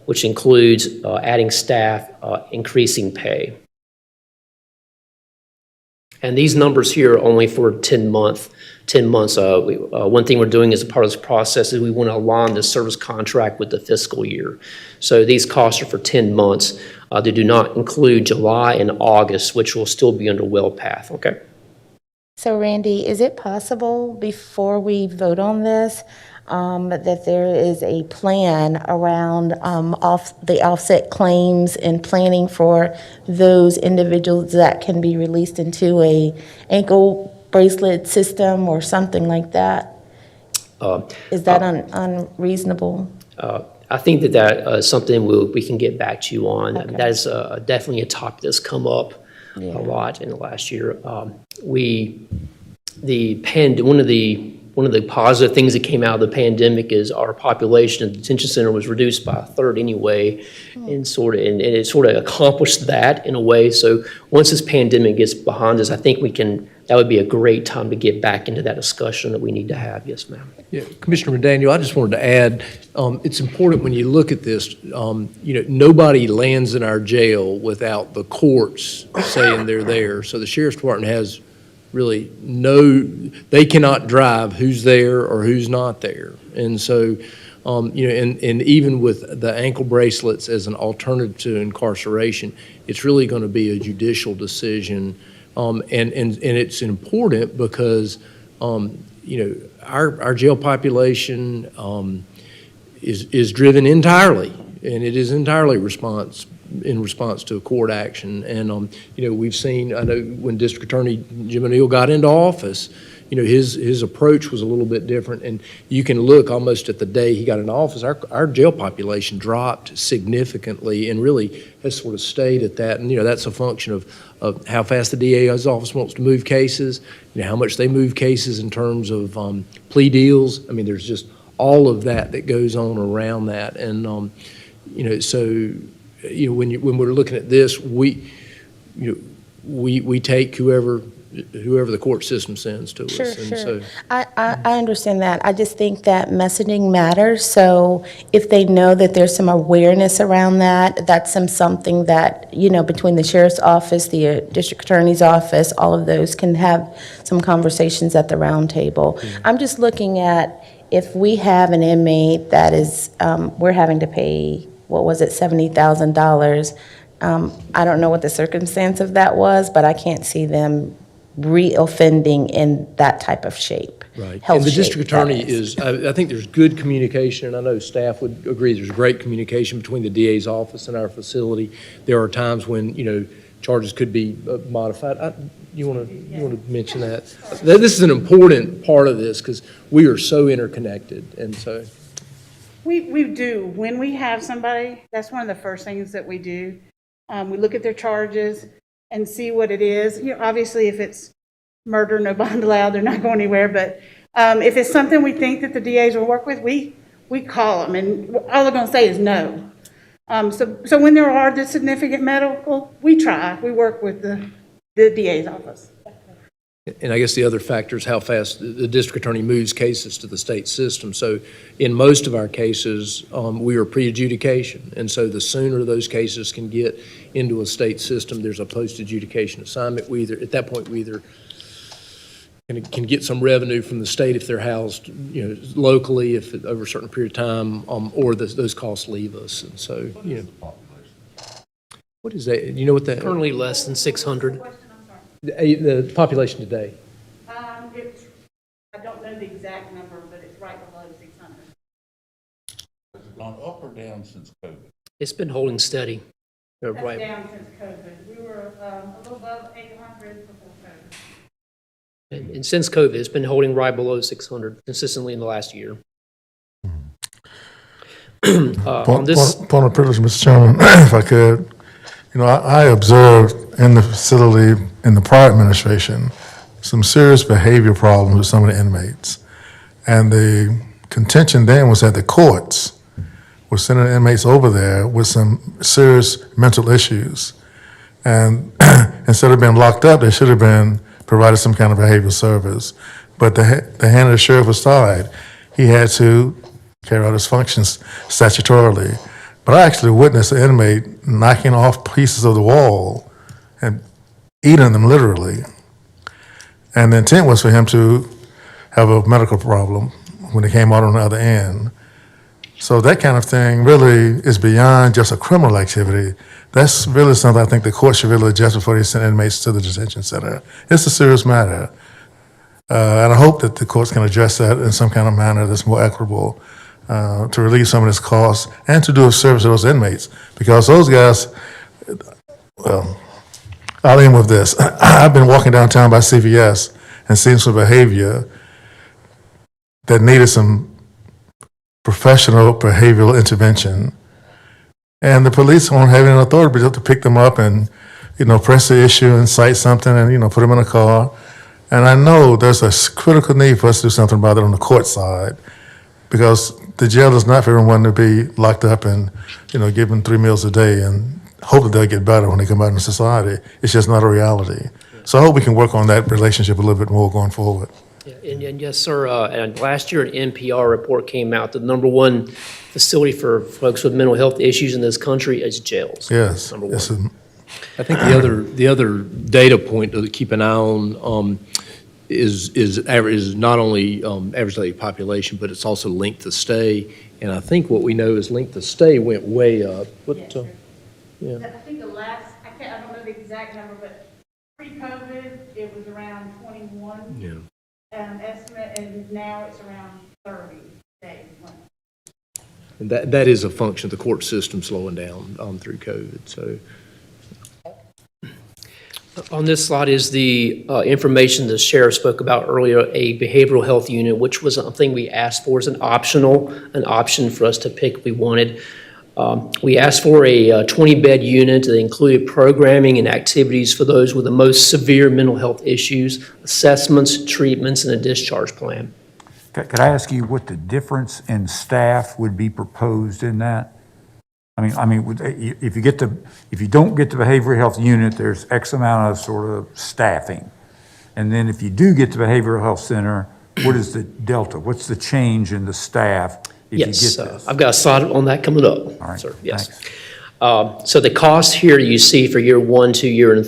which includes adding staff, increasing pay. And these numbers here are only for 10 months. One thing we're doing as a part of this process is we want to align the service contract with the fiscal year. So these costs are for 10 months. They do not include July and August, which will still be under Willpath, okay? So Randy, is it possible before we vote on this that there is a plan around the offset claims and planning for those individuals that can be released into a ankle bracelet system or something like that? Is that unreasonable? I think that is something we can get back to you on. Okay. That is definitely a topic that's come up a lot in the last year. One of the positive things that came out of the pandemic is our population in the detention center was reduced by a third anyway, and it sort of accomplished that in a way. So once this pandemic gets behind us, I think that would be a great time to get back into that discussion that we need to have. Yes, ma'am. Yeah, Commissioner McDaniel, I just wanted to add, it's important when you look at this, nobody lands in our jail without the courts saying they're there. So the Sheriff's Department has really they cannot drive who's there or who's not there. And so, and even with the ankle bracelets as an alternative to incarceration, it's really going to be a judicial decision. And it's important because, our jail population is driven entirely, and it is entirely in response to a court action. And, we've seen, I know when District Attorney Jim O'Neill got into office, his approach was a little bit different. And you can look almost at the day he got into office, our jail population dropped significantly and really has sort of stayed at that. And, that's a function of how fast the DA's office wants to move cases, how much they move cases in terms of plea deals. I mean, there's just all of that goes on around that. And, so, when we're looking at this, we take whoever the court system sends to us. Sure. So, I understand that. I just think that messaging matters. So if they know that there's some awareness around that, that's something that, between the sheriff's office, the district attorney's office, all of those can have some conversations at the round table. I'm just looking at if we have an inmate that is, we're having to pay, what was it, $70,000. I don't know what the circumstance of that was, but I can't see them re-offending in that type of shape. Right. And the district attorney I think there's good communication, and I know staff would agree there's great communication between the DA's office and our facility. There are times when, charges could be modified. You want to mention that? This is an important part of this because we are so interconnected, and so. We do. When we have somebody, that's one of the first things that we do. We look at their charges and see what it is. Obviously, if it's murder, no bond allowed, they're not going anywhere. But if it's something we think that the DAs will work with, we call them, and all they're going to say is no. So when there are the significant medical, we work with the DA's office. And I guess the other factor is how fast the district attorney moves cases to the state system. So in most of our cases, we are pre-adjudication. And so the sooner those cases can get into a state system, there's a post-adjudication assignment. At that point, we either can get some revenue from the state if they're housed, locally, if over a certain period of time, or those costs leave us. And so, what is that? You know what that? Currently less than 600. The population today. I don't know the exact number, but it's right below 600. Has it gone up or down since COVID? It's been holding steady. That's down since COVID. We were a little above 800 before COVID. And since COVID, it's been holding right below 600 consistently in the last year. On this, Point of privilege, Mr. Chairman, if I could. I observed in the facility in the prior administration some serious behavior problems with some of the inmates. And the contention then was that the courts were sending inmates over there with some serious mental issues. And instead of being locked up, they should have been provided some kind of behavioral service. But the hand of the sheriff was tied. He had to carry out his functions statutorily. But I actually witnessed an inmate knocking off pieces of the wall and eating them literally. And the intent was for him to have a medical problem when he came out on the other end. So that kind of thing really is beyond just a criminal activity. That's really something I think the court should really address before they send inmates to the detention center. It's a serious matter. And I hope that the courts can address that in some kind of manner that's more equitable. To relieve some of this cost and to do a service to those inmates. Because those guys, well, I'll end with this. I've been walking downtown by CVS and seeing some behavior that needed some professional behavioral intervention. And the police won't have any authority to pick them up and, press the issue and cite something and, put them in a car. And I know there's a critical need for us to do something about it on the court side. Because the jail is not for everyone to be locked up and, given 3 meals a day and hope that they'll get better when they come out into society. It's just not a reality. So I hope we can work on that relationship a little bit more going forward. Yeah, and yes, sir, and last year an NPR report came out, the number one facility for folks with mental health issues in this country is jails. Yes. Number one. I think the other data point to keep an eye on is not only average daily population, but it's also length of stay. And I think what we know is length of stay went way up. I think I don't know the exact number, but pre-COVID, it was around 21 estimate, and now it's around 30 days. And that is a function of the court system slowing down through COVID. So. On this slide is the information the sheriff spoke about earlier, a behavioral health unit, which was something we asked for as an option for us to pick if we wanted. We asked for a 20-bed unit that included programming and activities for those with the most severe mental health issues, assessments, treatments, and a discharge plan. Could I ask you what the difference in staff would be proposed in that? I mean, if you don't get the behavioral health unit, there's X amount of sort of staffing. And then if you do get the behavioral health center, what is the delta? What's the change in the staff if you get this? I've got a slide on that coming up. All right, sir. Yes. Thanks. So the costs here you see for year 1, 2, year and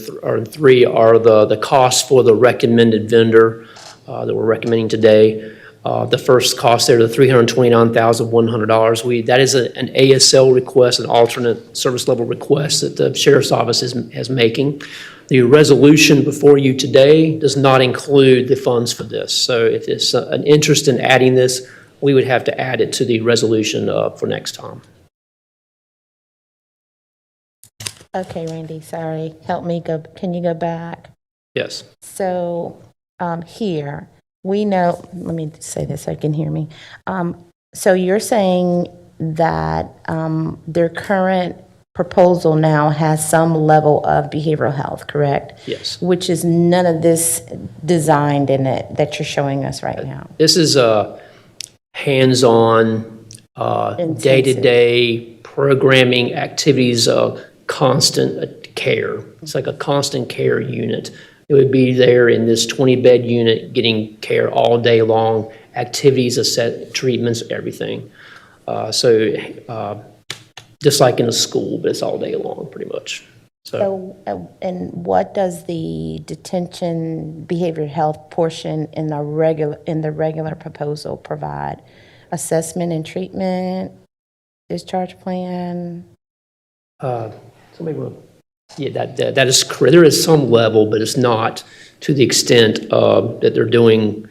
3 are the costs for the recommended vendor that we're recommending today. The first cost there, the $329,100. That is an ASL request, an alternate service level request that the sheriff's office is making. The resolution before you today does not include the funds for this. So if there's an interest in adding this, we would have to add it to the resolution for next time. Okay, Randy, sorry. Help me go. Can you go back? Yes. So here, we know, let me say this so you can hear me. So you're saying that their current proposal now has some level of behavioral health, correct? Yes. Which is none of this designed in it that you're showing us right now. This is a hands-on Intensive. day-to-day programming activities, constant care. It's like a constant care unit. It would be there in this 20-bed unit, getting care all day long, activities, treatments, everything. Just like in a school, but it's all day long, pretty much. So, and what does the detention behavioral health portion in the regular proposal provide? Assessment and treatment, discharge plan? Somebody will, yeah, that is correct. There is some level, but it's not to the extent that they're doing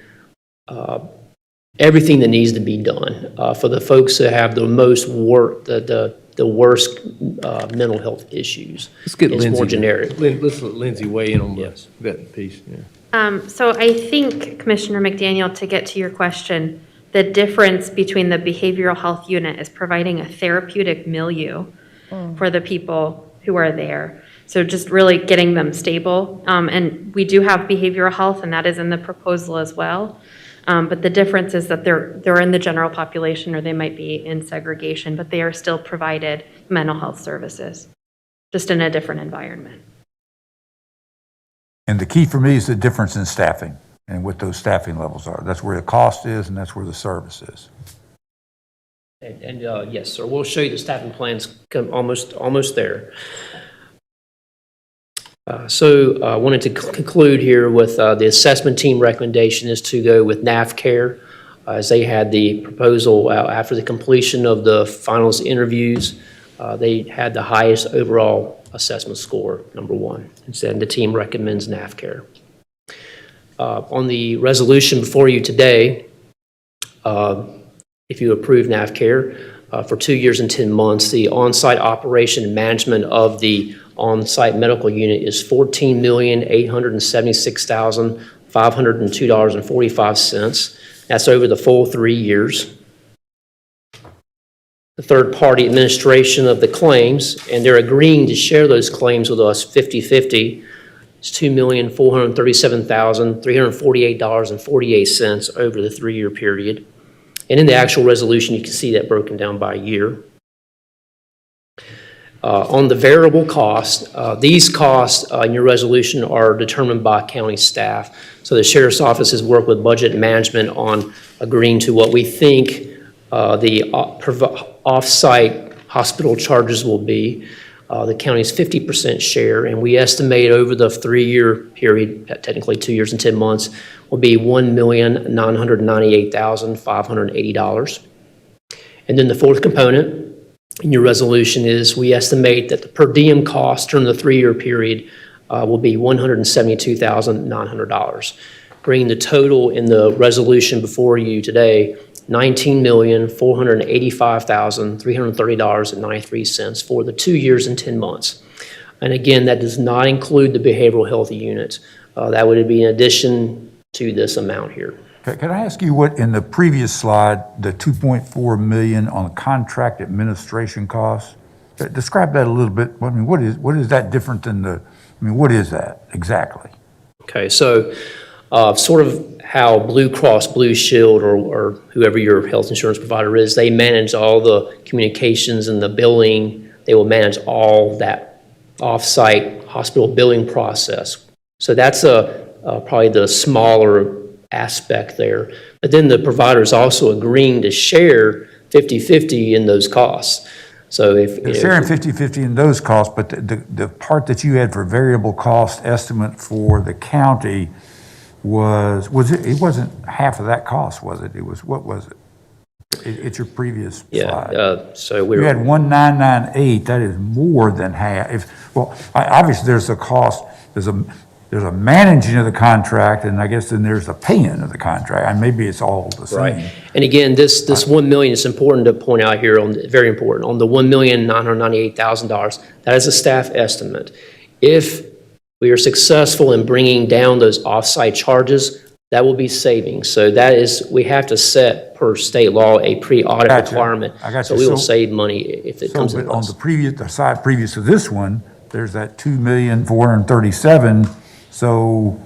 everything that needs to be done. For the folks that have the most work, the worst mental health issues. Let's get It's Lindsay. more generic. Let's let Lindsay weigh in on Yes. that piece, yeah. So I think, Commissioner McDaniel, to get to your question, the difference between the behavioral health unit is providing a therapeutic milieu for the people who are there. So just really getting them stable. And we do have behavioral health, and that is in the proposal as well. But the difference is that they're in the general population, or they might be in segregation, but they are still provided mental health services, just in a different environment. And the key for me is the difference in staffing and what those staffing levels are. That's where the cost is and that's where the service is. And yes, sir, we'll show you the staffing plans come almost there. So I wanted to conclude here with the assessment team recommendation is to go with NAVCare, as they had the proposal after the completion of the finals interviews. They had the highest overall assessment score, number one. And the team recommends NAVCare. On the resolution before you today, if you approve NAVCare, for 2 years and 10 months, the on-site operation and management of the on-site medical unit is $14,876,502.45. That's over the full 3 years. The third-party administration of the claims, and they're agreeing to share those claims with us 50/50, is $2,437,348.48 over the 3-year period. And in the actual resolution, you can see that broken down by year. On the variable cost, these costs in your resolution are determined by county staff. So the sheriff's office has worked with budget management on agreeing to what we think the off-site hospital charges will be. The county's 50% share, and we estimate over the 3-year period, technically 2 years and 10 months, will be $1,998,580. And then the fourth component in your resolution is we estimate that the per diem cost during the 3-year period will be $172,900, bringing the total in the resolution before you today $19,485,330.93 for the 2 years and 10 months. And again, that does not include the behavioral health unit. That would be in addition to this amount here. Can I ask you what, in the previous slide, the $2.4 million on contract administration costs? Describe that a little bit. I mean, what is that different than what is that exactly? Okay, so sort of how Blue Cross Blue Shield or whoever your health insurance provider is, they manage all the communications and the billing. They will manage all that off-site hospital billing process. So that's probably the smaller aspect there. But then the provider is also agreeing to share 50/50 in those costs. So They're sharing 50/50 in those costs, but the part that you had for variable cost estimate for the county it wasn't half of that cost, was it? It was, what was it? It's your previous slide. So You had 1,998, that is more than half. Obviously there's a cost, there's a managing of the contract, and I guess then there's a paying of the contract, and maybe it's all the same. Right. And again, this $1 million, it's important to point out here, very important, on the $1,998,000, that is a staff estimate. If we are successful in bringing down those off-site charges, that will be savings. So that is, we have to set per state law a pre-audit requirement. I got So you. we will save money if it comes in But on less. the side previous to this one, there's that $2,437,000. So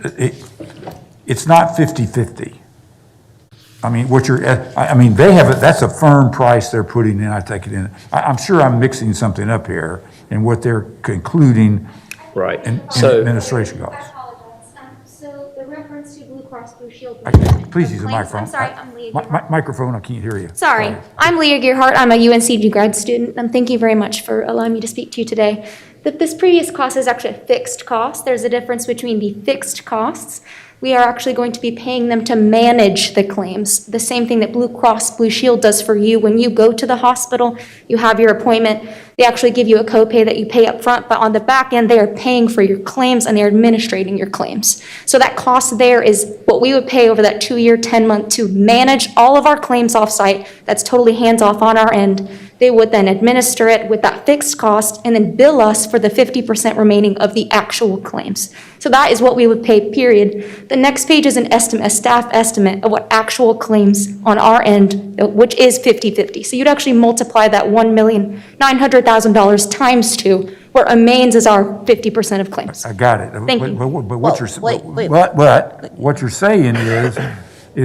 it's not 50/50. I mean, what you're, I mean, they have, that's a firm price they're putting in, I take it in. I'm sure I'm mixing something up here in what they're concluding Right. in So, administration costs. I apologize. So the reference to Blue Cross Blue Shield. Please use the microphone. I'm sorry, I'm Leah Gearhart. Microphone, I can't hear you. Sorry, I'm Leah Gearhart. I'm a UNCG grad student, and thank you very much for allowing me to speak to you today. This previous cost is actually a fixed cost. There's a difference between the fixed costs. We are actually going to be paying them to manage the claims. The same thing that Blue Cross Blue Shield does for you. When you go to the hospital, you have your appointment, they actually give you a copay that you pay up front, but on the back end, they are paying for your claims and they're administrating your claims. So that cost there is what we would pay over that 2-year, 10-month to manage all of our claims offsite. That's totally hands-off on our end. They would then administer it with that fixed cost and then bill us for the 50% remaining of the actual claims. So that is what we would pay, period. The next page is an estimate, a staff estimate of what actual claims on our end, which is 50/50. So you'd actually multiply that $1,900,000 times 2, where a mains is our 50% of claims. I got it. Thank you. But what you're, wait. but what you're saying is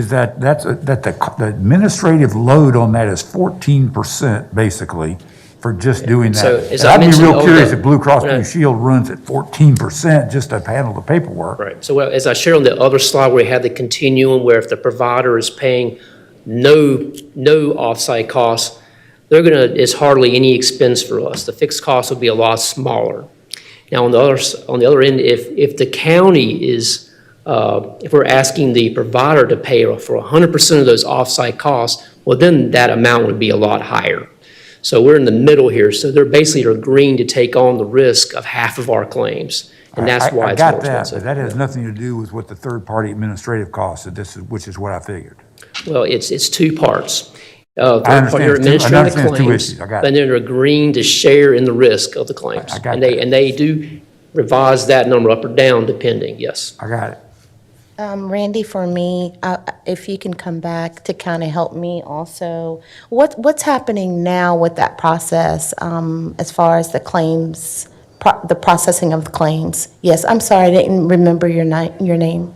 that the administrative load on that is 14% basically for just doing So, that. as And I I'd be mentioned, real curious on the- if Blue Cross when I- Blue Shield runs at 14% just to handle the paperwork. right. So as I shared on the other slide, where we have the continuum, where if the provider is paying no offsite costs, it's hardly any expense for us. The fixed cost will be a lot smaller. Now, on the other end, if the county is, if we're asking the provider to pay for 100% of those offsite costs, well, then that amount would be a lot higher. So we're in the middle here. So they're basically agreeing to take on the risk of half of our claims. And that's why it's more I got that, expensive. but that has nothing to do with what the third-party administrative costs, which is what I figured. Well, it's 2 parts. understand They're it's two- I administrating the understand it's two claims, issues. I got it. and they're agreeing to share in the risk of the claims. I got And that. they do revise that number up or down depending, yes. I got it. Randy, for me, if you can come back to kind of help me also, what's happening now with that process as far as the claims, the processing of the claims? Yes, I'm sorry, I didn't remember your name.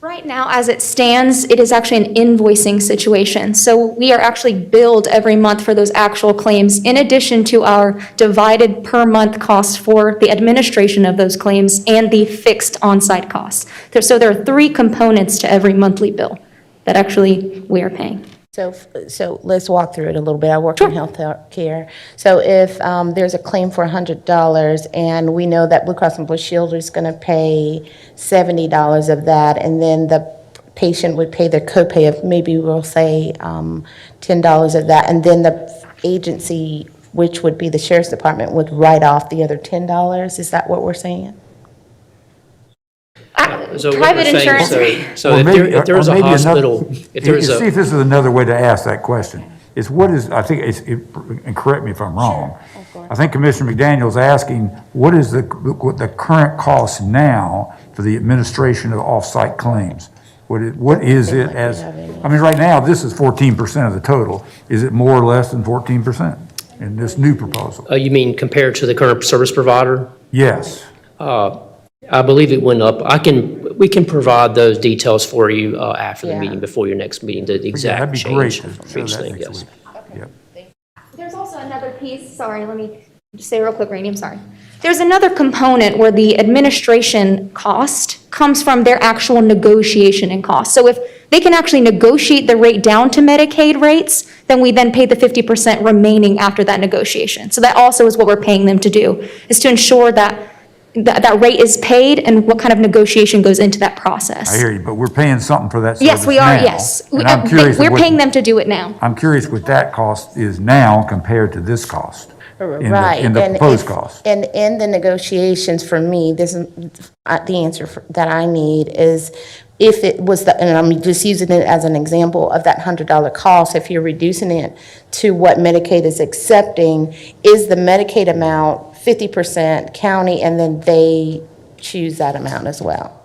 Right now, as it stands, it is actually an invoicing situation. So we are actually billed every month for those actual claims, in addition to our divided per month cost for the administration of those claims and the fixed on-site costs. So there are 3 components to every monthly bill that actually we are paying. So let's walk through it a little bit. I work in health care. So if there's a claim for $100 and we know that Blue Cross and Blue Shield is going to pay $70 of that, and then the patient would pay their copay of maybe we'll say $10 of that, and then the agency, which would be the sheriff's department, would write off the other $10. Is that what we're saying? So what Private we're saying, insurance. so Or if maybe- there's or a maybe another- hospital, if there's See if a, this is another way to ask that question. Is what is, I think, and correct me if I'm wrong. I think Commissioner McDaniel's asking, what is what the current cost now for the administration of off-site claims? What is it as, I mean, right now, this is 14% of the total. Is it more or less than 14% in this new proposal? you mean compared to the current service provider? Yes. I believe it went up. We can provide those details for you after the Yeah. meeting, before your next meeting, the Yeah, exact that'd be great change to for show each that thing, next yes. week. Yep. There's also another piece, sorry, let me just say real quick, Randy, I'm sorry. There's another component where the administration cost comes from their actual negotiation and cost. So if they can actually negotiate the rate down to Medicaid rates, then we then pay the 50% remaining after that negotiation. So that also is what we're paying them to do, is to ensure that that rate is paid and what kind of negotiation goes into that process. I hear you, but we're paying something for that service Yes, we are, now. yes. And I'm curious We're what- paying them to do it now. I'm curious what that cost is now compared to this cost. Right. In the and proposed if- cost. And in the negotiations, for me, this is, the answer that I need is if it was the, and I'm just using it as an example of that $100 cost, if you're reducing it to what Medicaid is accepting, is the Medicaid amount 50% county, and then they choose that amount as well?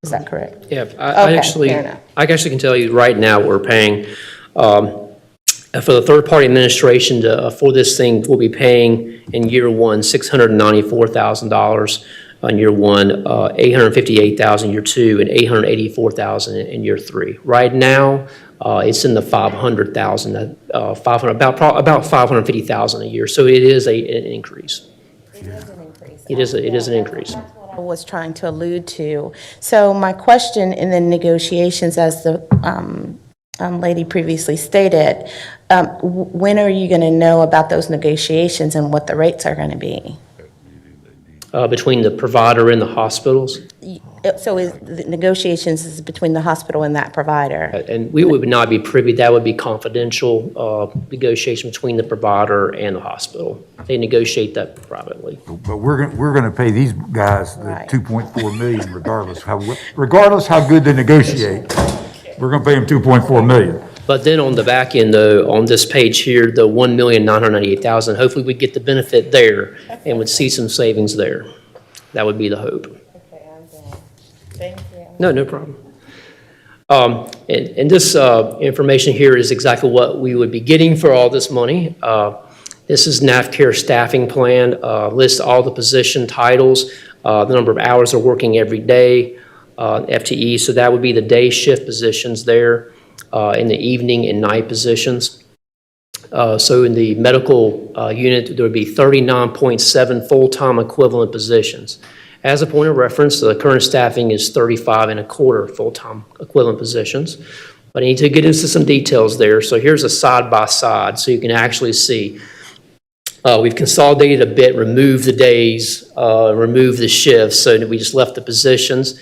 Is that correct? Yeah, Okay, fair enough. I actually can tell you right now, we're paying, for the third-party administration for this thing, we'll be paying in year 1, $694,000. in year one, 858,000 year two, and 884,000 in year three. Right now, it's in the 500,000, 500, about 550,000 a year. So it is an increase. It is an increase. It is an increase. That's what I was trying to allude to. So my question in the negotiations, as the lady previously stated, when are you going to know about those negotiations and what the rates are going to be? Between the provider and the hospitals. So is the negotiations is between the hospital and that provider? And we would not be privy, that would be confidential negotiation between the provider and the hospital. They negotiate that privately. But we're going to pay these guys the Right. 2.4 million regardless how good they negotiate. We're going to pay them 2.4 million. But then on the back end, though, on this page here, the 1,998,000, hopefully we get the benefit there and would see some savings there. That would be the hope. Okay, I'm done. Thank you. No problem. And this information here is exactly what we would be getting for all this money. This is NAFCARE staffing plan, lists all the position titles, the number of hours they're working every day, FTE, so that would be the day shift positions there, in the evening and night positions. So in the medical unit, there would be 39.7 full-time equivalent positions. As a point of reference, the current staffing is 35.25 full-time equivalent positions. But I need to get into some details there. So here's a side-by-side so you can actually see. We've consolidated a bit, removed the days, removed the shifts, so that we just left the positions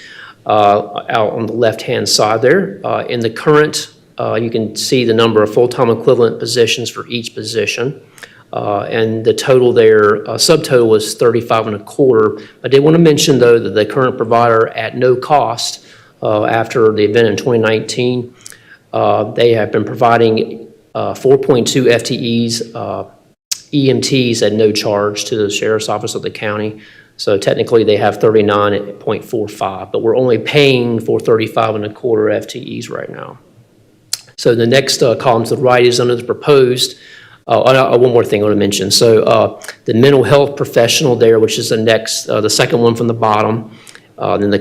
out on the left-hand side there. In the current, you can see the number of full-time equivalent positions for each position. And the total there, subtotal was 35.25. I did want to mention, though, that the current provider at no cost after the event in 2019, they have been providing 4.2 FTEs, EMTs at no charge to the sheriff's office of the county. So technically, they have 39.45, but we're only paying for 35.25 FTEs right now. So the next column to the right is under the proposed. One more thing I want to mention. So the mental health professional there, which is the next, the second one from the bottom. Then the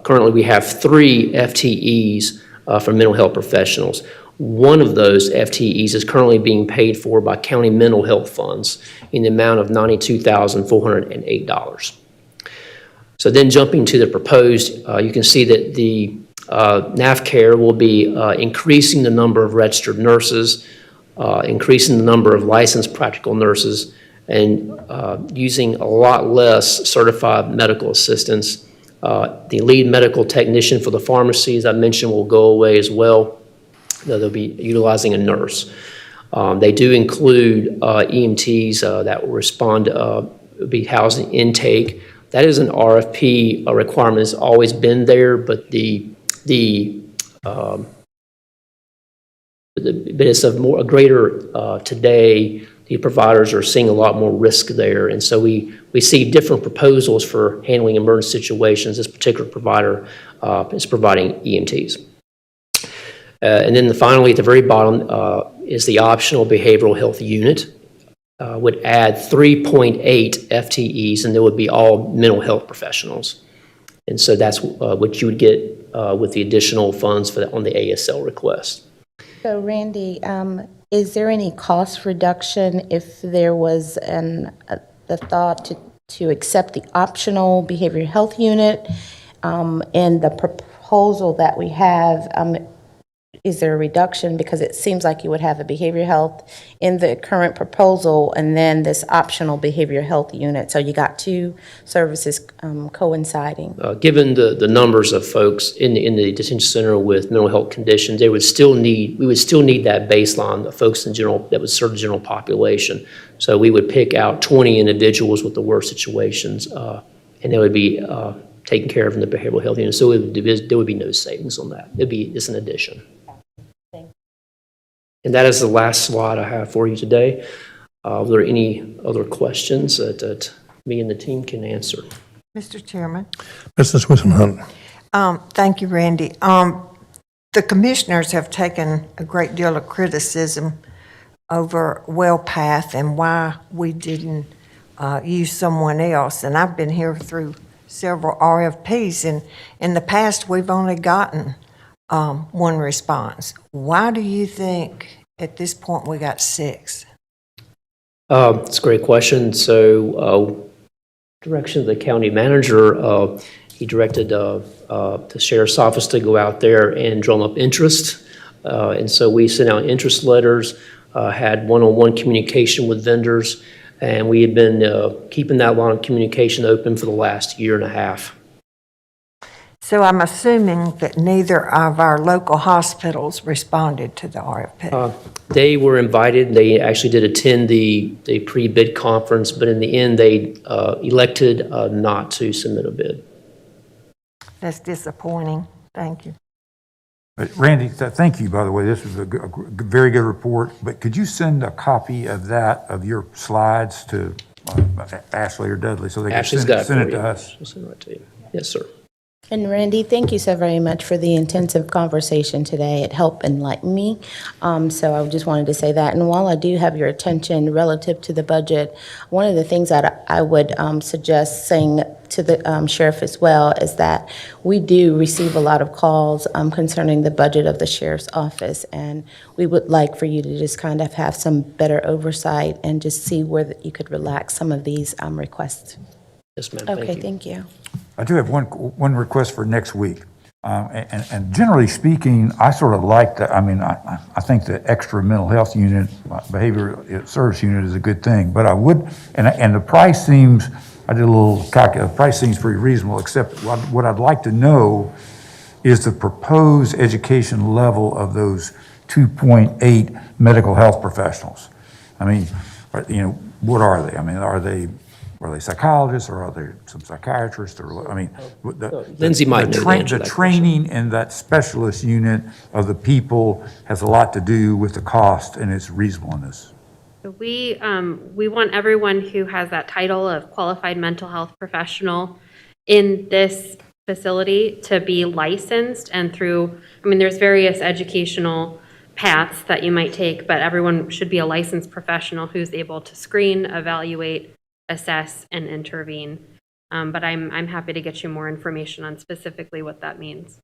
currently we have 3 FTEs for mental health professionals. One of those FTEs is currently being paid for by county mental health funds in the amount of $92,408. So then jumping to the proposed, you can see that the NAFCARE will be increasing the number of registered nurses, increasing the number of licensed practical nurses, and using a lot less certified medical assistants. The lead medical technician for the pharmacy, as I mentioned, will go away as well. They'll be utilizing a nurse. They do include EMTs that will respond, be housed in intake. That is an RFP requirement. It's always been there, but but it's a greater today. The providers are seeing a lot more risk there, and so we see different proposals for handling emergency situations. This particular provider is providing EMTs. And then finally, at the very bottom is the optional behavioral health unit. Would add 3.8 FTEs, and there would be all mental health professionals. And so that's what you would get with the additional funds for on the ASL request. So Randy, is there any cost reduction if there was the thought to accept the optional behavioral health unit? And the proposal that we have, is there a reduction? Because it seems like you would have a behavioral health in the current proposal and then this optional behavioral health unit. So you got 2 services coinciding. Given the numbers of folks in the detention center with mental health conditions, we would still need that baseline of folks in general that would serve the general population. So we would pick out 20 individuals with the worst situations, and they would be taken care of in the behavioral health unit. So there would be no savings on that. It's an addition. And that is the last slide I have for you today. Are there any other questions that me and the team can answer? Mr. Chairman. Mrs. Whisenhunt. Thank you, Randy. The commissioners have taken a great deal of criticism over Willpath and why we didn't use someone else. And I've been here through several RFPs, and in the past, we've only gotten one response. Why do you think at this point we got 6? It's a great question. So, direction of the county manager, he directed the sheriff's office to go out there and drum up interest. And so we sent out interest letters, had one-on-one communication with vendors, and we had been keeping that line of communication open for the last year and a half. So I'm assuming that neither of our local hospitals responded to the RFP. They were invited. They actually did attend the pre-bid conference, but in the end, they elected not to submit a bid. That's disappointing. Thank you. Randy, thank you, by the way. This was a very good report, but could you send a copy of that, of your slides, to Ashley or Dudley so they can Ashley's got it send for it to you. us? We'll send it right to you. Yes, sir. And Randy, thank you so very much for the intensive conversation today. It helped enlighten me. So I just wanted to say that. And while I do have your attention relative to the budget, one of the things that I would suggest saying to the sheriff as well is that we do receive a lot of calls concerning the budget of the sheriff's office. And we would like for you to just kind of have some better oversight and just see where you could relax some of these requests. Yes, ma'am. Okay, Thank you. thank you. I do have one request for next week. And generally speaking, I sort of like that. I mean, I think the extra mental health unit, behavioral service unit is a good thing. But I would, and the price seems, I did a little calculation, the price seems pretty reasonable, except what I'd like to know is the proposed education level of those 2.8 medical health professionals. I mean, what are they? I mean, are they psychologists, or are they some psychiatrists? Or, I mean, Lindsay might know the answer to the that training in that specialist unit of the people has a lot to do with the cost and its reasonableness. So we want everyone who has that title of qualified mental health professional in this facility to be licensed, and through, there's various educational paths that you might take, but everyone should be a licensed professional who's able to screen, evaluate, assess, and intervene. But I'm happy to get you more information on specifically what that means.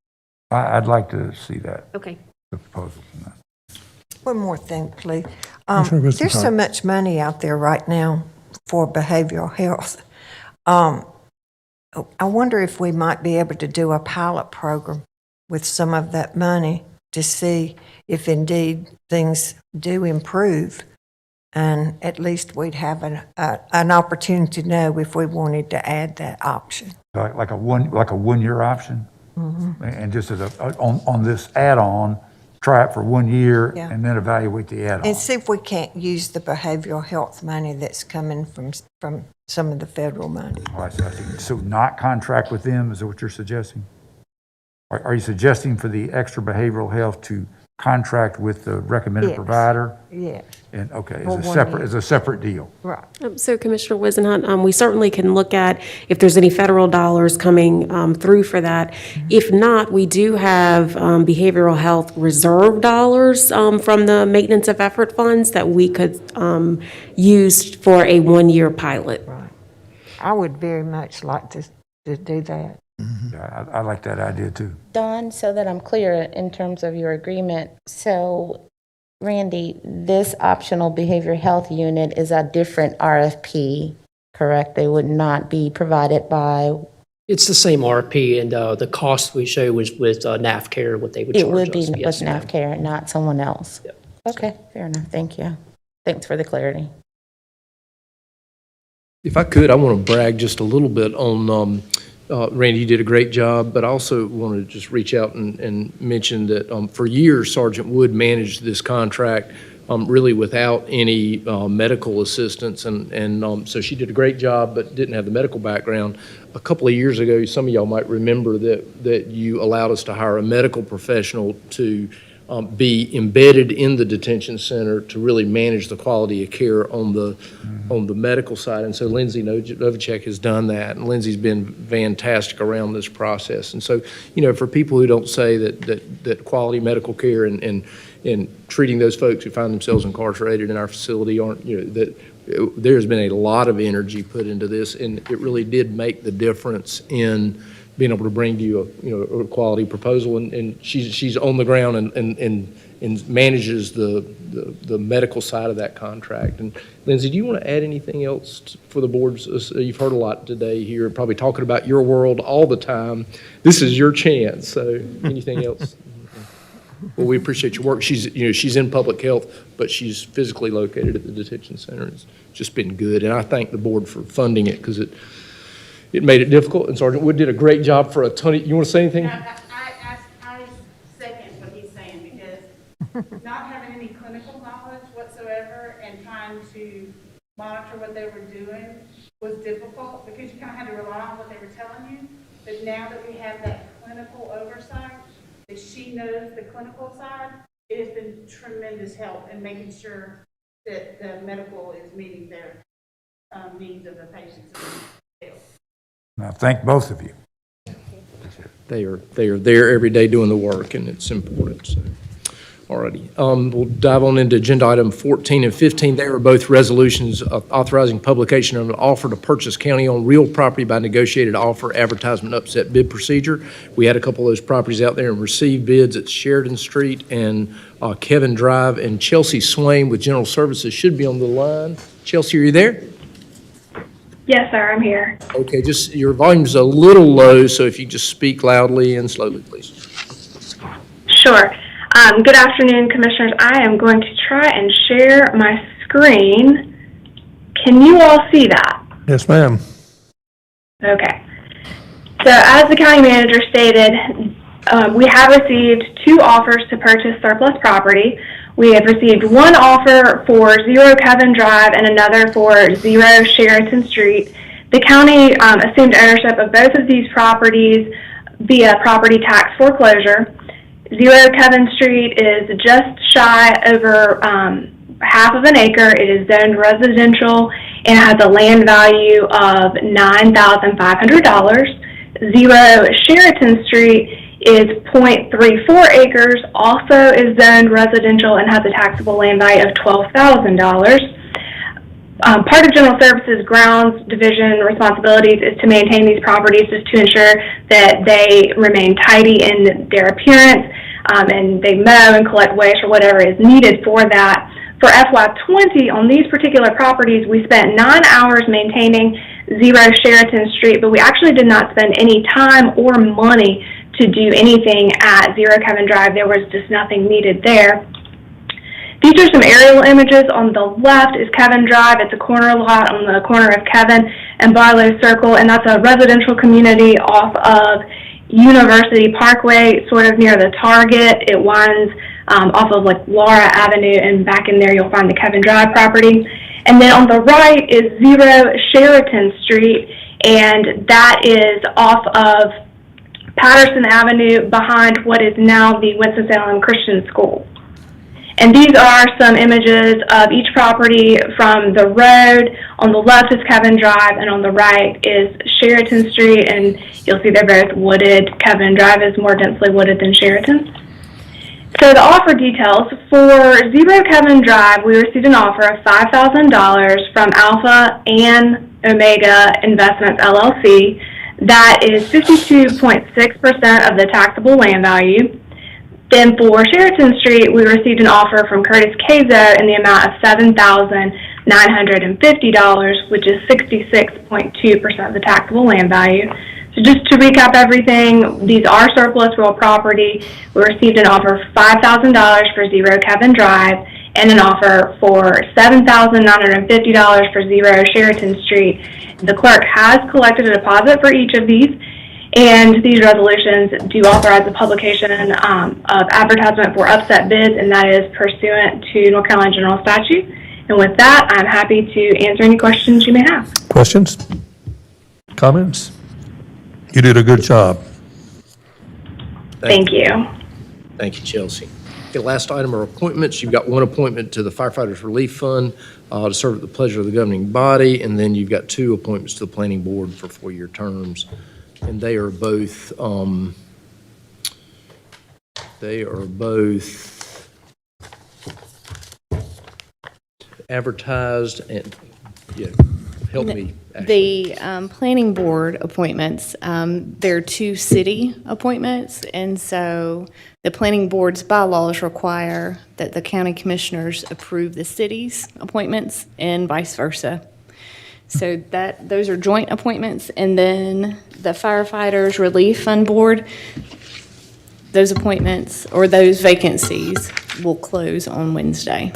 I'd like to see that, Okay. the proposal from that. One more thing, please. Commissioner There's so Whisenhart. much money out there right now for behavioral health. I wonder if we might be able to do a pilot program with some of that money to see if indeed things do improve. And at least we'd have an opportunity to know if we wanted to add that option. Like a one-year option? Mm-hmm. And just as on this add-on, try it for 1 year Yeah. and then evaluate the add-on. And see if we can't use the behavioral health money that's coming from some of the federal money. Oh, I see. So not contract with them, is that what you're suggesting? Are you suggesting for the extra behavioral health to contract with the recommended Yes. provider? Yeah, And, okay, For as 1 year. a separate deal? right. So Commissioner Whisenhunt, we certainly can look at if there's any federal dollars coming through for that. If not, we do have behavioral health reserve dollars from the maintenance of effort funds that we could use for a 1-year pilot. Right. I would very much like to do that. Yeah, I like that idea too. Don, so that I'm clear in terms of your agreement, so Randy, this optional behavior health unit is a different RFP, correct? They would not be provided by, It's the same RP, and the cost we show was with NAFCare, what they would charge it us. would be with Yes, ma'am. NAFCare, not someone else? Yep. Okay, fair enough, thank you. Thanks for the clarity. If I could, I want to brag just a little bit on, Randy, you did a great job, but I also wanted to just reach out and mention that for years, Sergeant Wood managed this contract really without any medical assistance, and so she did a great job, but didn't have the medical background. A couple of years ago, some of y'all might remember that you allowed us to hire a medical professional to be embedded in the detention center to really manage the quality of care on the medical side. And so Lindsay Novacek has done that, and Lindsay's been fantastic around this process. And so, for people who don't say that quality medical care and treating those folks who find themselves incarcerated in our facility aren't, that there's been a lot of energy put into this, and it really did make the difference in being able to bring to you a quality proposal. And she's on the ground and manages the medical side of that contract. And Lindsay, do you want to add anything else for the boards? You've heard a lot today here, probably talking about your world all the time. This is your chance. So anything else? Well, we appreciate your work. She's in public health, but she's physically located at the detention center. It's just been good, and I thank the board for funding it because it made it difficult. And Sergeant Wood did a great job for a ton of. You want to say anything? I second what he's saying, because not having any clinical knowledge whatsoever and trying to monitor what they were doing was difficult because you kind of had to rely on what they were telling you. But now that we have that clinical oversight, that she knows the clinical side, it has been tremendous help in making sure that the medical is meeting their needs of the patients. And I thank both of you. They are there every day doing the work, and it's important. So. Alrighty. We'll dive on into agenda item 14 and 15. They are both resolutions authorizing publication of an offer to purchase county-owned real property by negotiated offer, advertisement, upset bid procedure. We had a couple of those properties out there and received bids at Sheridan Street and Kevin Drive, and Chelsea Swain with General Services should be on the line. Chelsea, are you there? Yes, sir, I'm here. Okay, just your volume's a little low, so if you just speak loudly and slowly, please. Sure. Good afternoon, Commissioners. I am going to try and share my screen. Can you all see that? Yes, ma'am. Okay. So as the county manager stated, we have received 2 offers to purchase surplus property. We have received one offer for 0 Kevin Drive and another for 0 Sheraton Street. The county assumed ownership of both of these properties via property tax foreclosure. 0 Kevin Street is just shy over half of an acre. It is zoned residential and has a land value of $9,500. 0 Sheraton Street is 0.34 acres, also is zoned residential and has a taxable land value of $12,000. Part of General Services Grounds Division responsibilities is to maintain these properties just to ensure that they remain tidy in their appearance, and they mow and collect waste or whatever is needed for that. For FY20, on these particular properties, we spent 9 hours maintaining 0 Sheraton Street, but we actually did not spend any time or money to do anything at 0 Kevin Drive. There was just nothing needed there. These are some aerial images. On the left is Kevin Drive. It's a corner lot on the corner of Kevin and Barlow Circle, and that's a residential community off of University Parkway, sort of near the Target. It winds off of like Laura Avenue, and back in there you'll find the Kevin Drive property. And then on the right is 0 Sheraton Street, and that is off of Patterson Avenue behind what is now the Winston-Salem Christian School. And these are some images of each property from the road. On the left is Kevin Drive, and on the right is Sheraton Street, and you'll see they're both wooded. Kevin Drive is more densely wooded than Sheraton. So the offer details. For 0 Kevin Drive, we received an offer of $5,000 from Alpha and Omega Investments, LLC. That is 52.6% of the taxable land value. Then for Sheraton Street, we received an offer from Curtis Cazo in the amount of $7,950, which is 66.2% of the taxable land value. So just to recap everything, these are surplus real property. We received an offer of $5,000 for 0 Kevin Drive and an offer for $7,950 for 0 Sheraton Street. The clerk has collected a deposit for each of these, and these resolutions do authorize the publication of advertisement for upset bids, and that is pursuant to North Carolina General Statute. And with that, I'm happy to answer any questions you may have. Questions? Comments? You did a good job. Thank you. Thank you, Chelsea. Okay, last item are appointments. You've got one appointment to the Firefighters Relief Fund to serve at the pleasure of the governing body, and then you've got two appointments to the Planning Board for 4-year terms. And they are both advertised and, yeah, help me. The planning board appointments, they're 2 city appointments, and so the planning board's bylaws require that the county commissioners approve the city's appointments and vice versa. So those are joint appointments, and then the firefighters relief fund board, those appointments or those vacancies will close on Wednesday.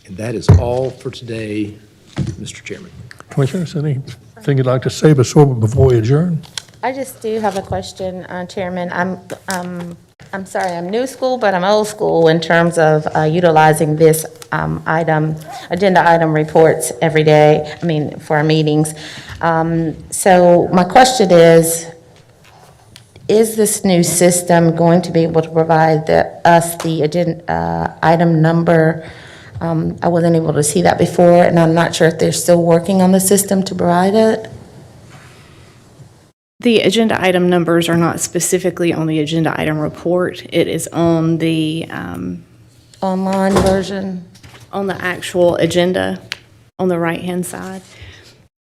And that is all for today, Mr. Chairman. Commissioners, anything you'd like to say before we adjourn? I just do have a question, Chairman. I'm sorry, I'm new school, but I'm old school in terms of utilizing this agenda item reports every day, for our meetings. So my question is this new system going to be able to provide us the agenda item number? I wasn't able to see that before, and I'm not sure if they're still working on the system to provide it. The agenda item numbers are not specifically on the agenda item report. It is on the Online version? on the actual agenda on the right-hand side.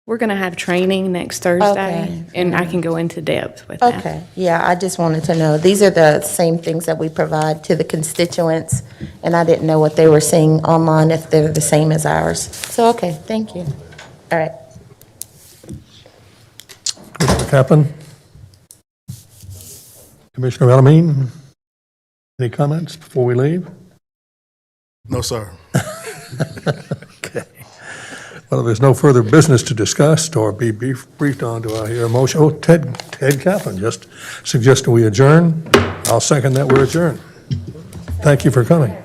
We're going to have training next Thursday, Okay. and I can go into depth with that. Okay, yeah, I just wanted to know. These are the same things that we provide to the constituents, and I didn't know what they were seeing online, if they're the same as ours. So, okay, thank you. All right. Commissioner Kaplan? Commissioner Elamine? Any comments before we leave? No, sir. Okay. Well, if there's no further business to discuss or be briefed on, do I hear a motion? Oh, Ted Kaplan just suggested we adjourn. I'll second that we're adjourned. Thank you for coming.